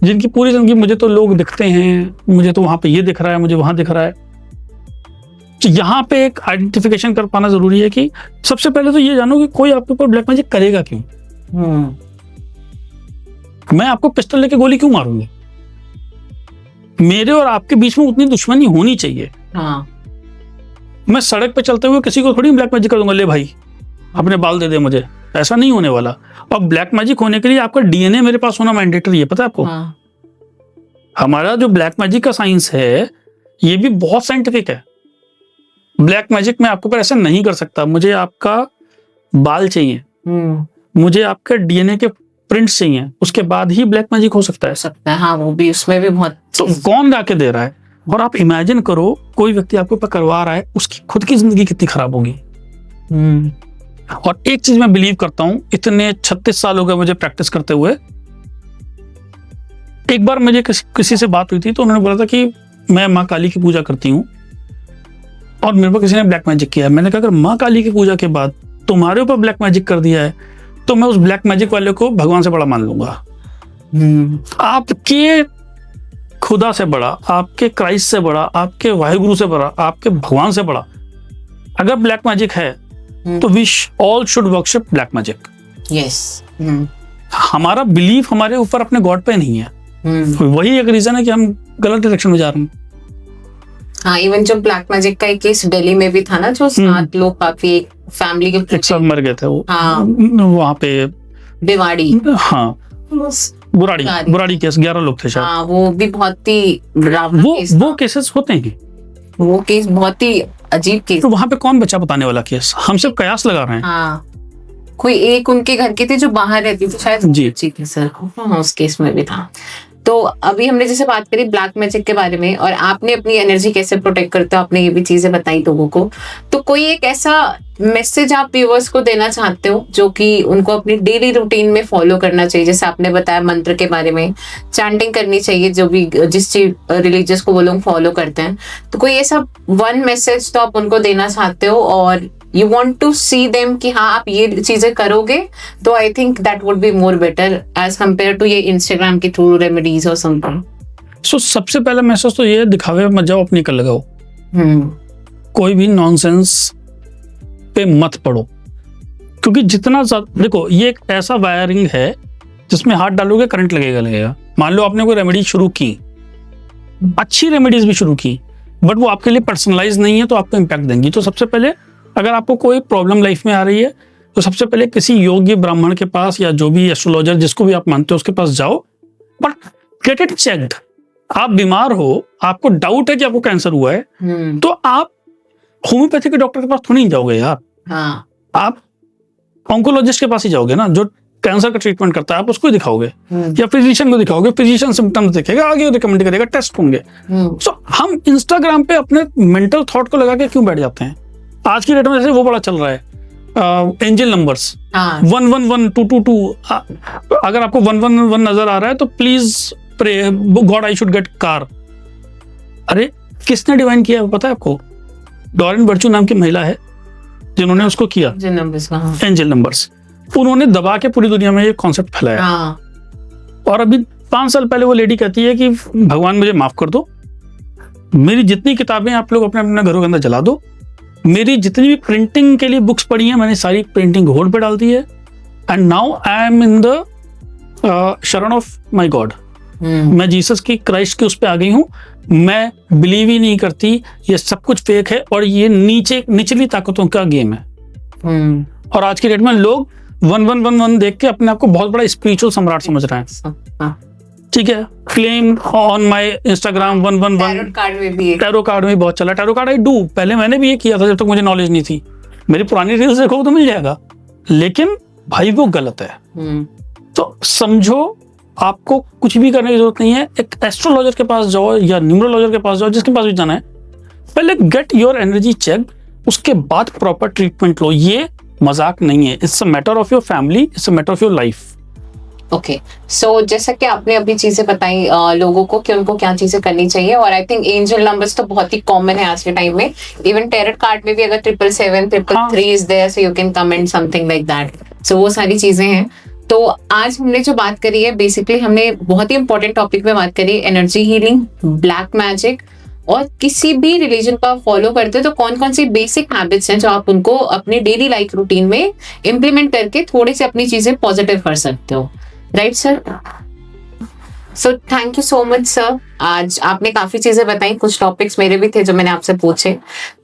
जिनकी पूरी जिंदगी मुझे तो लोग दिखते हैं, मुझे तो वहां पे ये दिख रहा है, मुझे वहां दिख रहा है। तो यहाँ पे एक आइडेंटिफिकेशन कर पाना जरूरी है कि सबसे पहले तो ये जानो कि कोई आपके ऊपर ब्लैक मैजिक करेगा क्यों। मैं आपको पिस्टल लेके गोली क्यों मारूंगी? मेरे और आपके बीच में उतनी दुश्मनी होनी चाहिए। मैं सड़क पे चलते हुए किसी को थोड़ी ब्लैक मैजिक कर दूंगा, ले भाई अपने बाल दे दे मुझे, ऐसा नहीं होने वाला। और ब्लैक मैजिक होने के लिए आपका डीएनए मेरे पास होना मैंडेटरी है, पता है आपको? हमारा जो ब्लैक मैजिक का साइंस है ये भी बहुत साइंटिफिक है। ब्लैक मैजिक में आपके ऊपर ऐसा नहीं कर सकता, मुझे आपका बाल चाहिए, मुझे आपके डीएनए के प्रिंट्स चाहिए, उसके बाद ही ब्लैक मैजिक हो सकता है। हाँ, वो भी उसमें भी बहुत। तो कौन ला के दे रहा है? और आप इमेजिन करो कोई व्यक्ति आपके ऊपर करवा रहा है, उसकी खुद की जिंदगी कितनी खराब होगी। और एक चीज मैं बिलीव करता हूं, इतने 36 साल हो गए मुझे प्रैक्टिस करते हुए। एक बार मुझे किसी से बात हुई थी तो उन्होंने बोला था कि मैं माँ काली की पूजा करती हूँ और मेरे पर किसी ने ब्लैक मैजिक किया है। मैंने कहा अगर माँ काली की पूजा के बाद तुम्हारे ऊपर ब्लैक मैजिक कर दिया है तो मैं उस ब्लैक मैजिक वाले को भगवान से बड़ा मान लूंगा। आपके खुदा से बड़ा, आपके क्राइस्ट से बड़ा, आपके वाहिगुरु से बड़ा, आपके भगवान से बड़ा अगर ब्लैक मैजिक है तो we all should worship black magic. Yes. हमारा बिलीफ हमारे ऊपर अपने गॉड पे नहीं है। वही एक रीजन है कि हम गलत डायरेक्शन में जा रहे हैं। हाँ, इवन जो ब्लैक मैजिक का एक केस दिल्ली में भी था ना, जो 7 लोग काफी एक फैमिली के एक साथ मर गए थे वो। हाँ, वहाँ पे बिवाड़ी। हाँ, बुराड़ी केस 11 लोग थे शायद। हाँ, वो भी बहुत ही वो केसेस होते हैं। वो केस बहुत ही अजीब केस। तो वहाँ पे कौन बच्चा बताने वाला केस? हम सिर्फ कयास लगा रहे हैं। हाँ, कोई एक उनके घर की थी जो बाहर रहती थी शायद जी थी सर। हाँ, उस केस में भी था। तो अभी हमने जैसे बात करी ब्लैक मैजिक के बारे में और आपने अपनी एनर्जी कैसे प्रोटेक्ट करते हो, आपने ये भी चीजें बताई लोगों को। तो कोई एक ऐसा मैसेज आप व्यूअर्स को देना चाहते हो जो कि उनको अपनी डेली रूटीन में फॉलो करना चाहिए? जैसे आपने बताया मंत्र के बारे में, चैंटिंग करनी चाहिए, जो भी जिस चीज रिलीजियस को वो लोग फॉलो करते हैं। तो कोई ऐसा वन मैसेज तो आप उनको देना चाहते हो और you want to see them कि हाँ आप ये चीजें करोगे तो I think that would be more better as compared to ये इंस्टाग्राम के थ्रू रेमेडीज और समथिंग। सो सबसे पहला मैसेज तो ये दिखावे मत जाओ, अपनी कर लगाओ। कोई भी नॉनसेंस पे मत पड़ो, क्योंकि जितना देखो ये एक ऐसा वायरिंग है जिसमें हाथ डालोगे करंट लगेगा। मान लो आपने कोई रेमेडी शुरू की, अच्छी रेमेडीज भी शुरू की, बट वो आपके लिए पर्सनलाइज नहीं है तो आपको इम्पैक्ट देंगी। तो सबसे पहले अगर आपको कोई प्रॉब्लम लाइफ में आ रही है तो सबसे पहले किसी योग्य ब्राह्मण के पास या जो भी एस्ट्रोलॉजर जिसको भी आप मानते हो उसके पास जाओ, बट गेट इट चेक्ड। आप बीमार हो, आपको डाउट है कि आपको कैंसर हुआ है, तो आप होम्योपैथी के डॉक्टर के पास थोड़ी नहीं जाओगे यार। हाँ। आप ऑन्कोलॉजिस्ट के पास ही जाओगे ना, जो कैंसर का ट्रीटमेंट करता है, आप उसको ही दिखाओगे या फिजिशियन को दिखाओगे। फिजिशियन सिम्टम्स देखेगा, आगे रिकमेंड करेगा, टेस्ट होंगे। सो हम इंस्टाग्राम पे अपने मेंटल थॉट को लगा के क्यों बैठ जाते हैं? आज की डेट में जैसे वो बड़ा चल रहा है, एंजल नंबर्स 111 222। अगर आपको 111 नजर आ रहा है तो please pray God I should get car. अरे किसने डिवाइन किया पता है आपको? डॉरिन बर्चू नाम की महिला है जिन्होंने उसको किया, एंजल नंबर्स। उन्होंने दबा के पूरी दुनिया में ये कॉन्सेप्ट फैलाया। और अभी 5 साल पहले वो लेडी कहती है कि भगवान मुझे माफ कर दो, मेरी जितनी किताबें आप लोग अपने अपने घरों के अंदर जला दो, मेरी जितनी भी प्रिंटिंग के लिए बुक्स पढ़ी हैं मैंने सारी प्रिंटिंग होल्ड पे डाल दी है, and now I am in the शरण ऑफ माई गॉड। मैं जीसस की, क्राइस्ट की उस पर आ गई हूँ। मैं बिलीव ही नहीं करती, ये सब कुछ फेक है और ये निचली ताकतों का गेम है। और आज की डेट में लोग 1111 देख के अपने आप को बहुत बड़ा स्पिरिचुअल सम्राट समझ रहे हैं। ठीक है, claim on my Instagram 111। Tarot card में बहुत चला। टैरो कार्ड आई डू, पहले मैंने भी ये किया था जब तक मुझे नॉलेज नहीं थी। मेरी पुरानी रील्स देखो तो मिल जाएगा, लेकिन भाई वो गलत है। तो समझो, आपको कुछ भी करने की जरूरत नहीं है। एक एस्ट्रोलॉजर के पास जाओ या न्यूमरोलॉजर के पास जाओ, जिसके पास भी जाना है, पहले गेट योर एनर्जी चेक, उसके बाद प्रॉपर ट्रीटमेंट लो। ये मजाक नहीं है, it's a matter of your family, it's a matter of your life. Okay, so जैसा कि आपने अभी चीजें बताई लोगों को कि उनको क्या चीजें करनी चाहिए, और आई थिंक एंजल नंबर्स तो बहुत ही कॉमन है आज के टाइम में। इवन टैरोट कार्ड में भी अगर 777 333 is there, so you can comment something like that. So वो सारी चीजें हैं। तो आज हमने जो बात करी है, बेसिकली हमने बहुत ही इंपॉर्टेंट टॉपिक पे बात करी, एनर्जी हीलिंग, ब्लैक मैजिक, और किसी भी रिलीजन को आप फॉलो करते हो तो कौन कौन सी बेसिक हैबिट्स हैं जो आप उनको अपने डेली लाइफ रूटीन में इम्प्लीमेंट करके थोड़ी सी अपनी चीजें पॉजिटिव कर सकते हो। Right sir? So thank you so much sir, आज आपने काफी चीजें बताई, कुछ टॉपिक्स मेरे भी थे जो मैंने आपसे पूछे,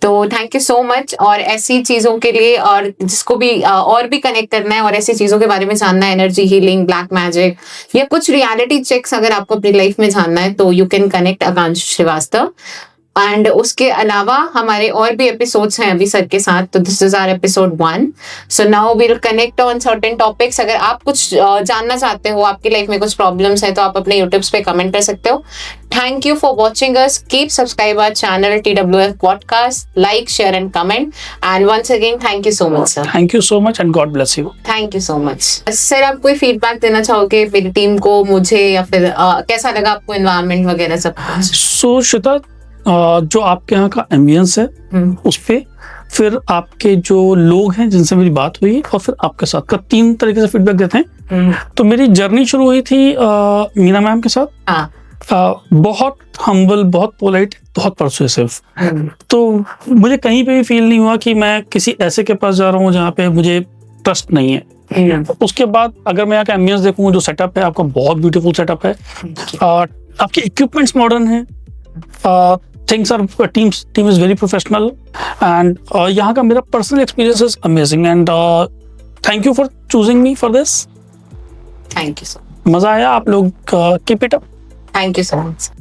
तो थैंक यू सो मच। और ऐसी चीजों के लिए, और जिसको भी और भी कनेक्ट करना है और ऐसी चीजों के बारे में जानना है, एनर्जी हीलिंग, ब्लैक मैजिक या कुछ रियलिटी चेक्स अगर आपको अपनी लाइफ में जानना है, तो you can connect Aakansh Shrivastava. And उसके अलावा हमारे और भी एपिसोड्स हैं अभी सर के साथ, तो this is our episode 1। So now we will connect on certain topics. अगर आप कुछ जानना चाहते हो, आपकी लाइफ में कुछ प्रॉब्लम्स हैं, तो आप अपने यूट्यूब पे कमेंट कर सकते हो। Thank you for watching us, keep subscribe our channel TWF podcast, like, share and comment, and once again thank you so much sir. Thank you so much and God bless you. Thank you so much sir. आप कोई फीडबैक देना चाहोगे मेरी टीम को, मुझे, या फिर कैसा लगा आपको एनवायरनमेंट वगैरह सब? सो श्वेता, जो आपके यहाँ का एम्बियंस है उस पे, फिर आपके जो लोग हैं जिनसे मेरी बात हुई, और फिर आपके साथ का 3 तरीके से फीडबैक देते हैं। तो मेरी जर्नी शुरू हुई थी मीना मैम के साथ। बहुत हम्बल, बहुत पोलाइट, बहुत परसुएसिव। तो मुझे कहीं पे भी फील नहीं हुआ कि मैं किसी ऐसे के पास जा रहा हूँ जहाँ पे मुझे ट्रस्ट नहीं है। उसके बाद अगर मैं यहाँ का एम्बियंस देखूँ, जो सेटअप है आपका, बहुत ब्यूटीफुल सेटअप है। आपके इक्विपमेंट्स मॉडर्न है, things are team is very professional, and यहाँ का मेरा personal experience is amazing, and thank you for choosing me for this. Thank you so much. मजा आया आप लोग, keep it up. Thank you so much.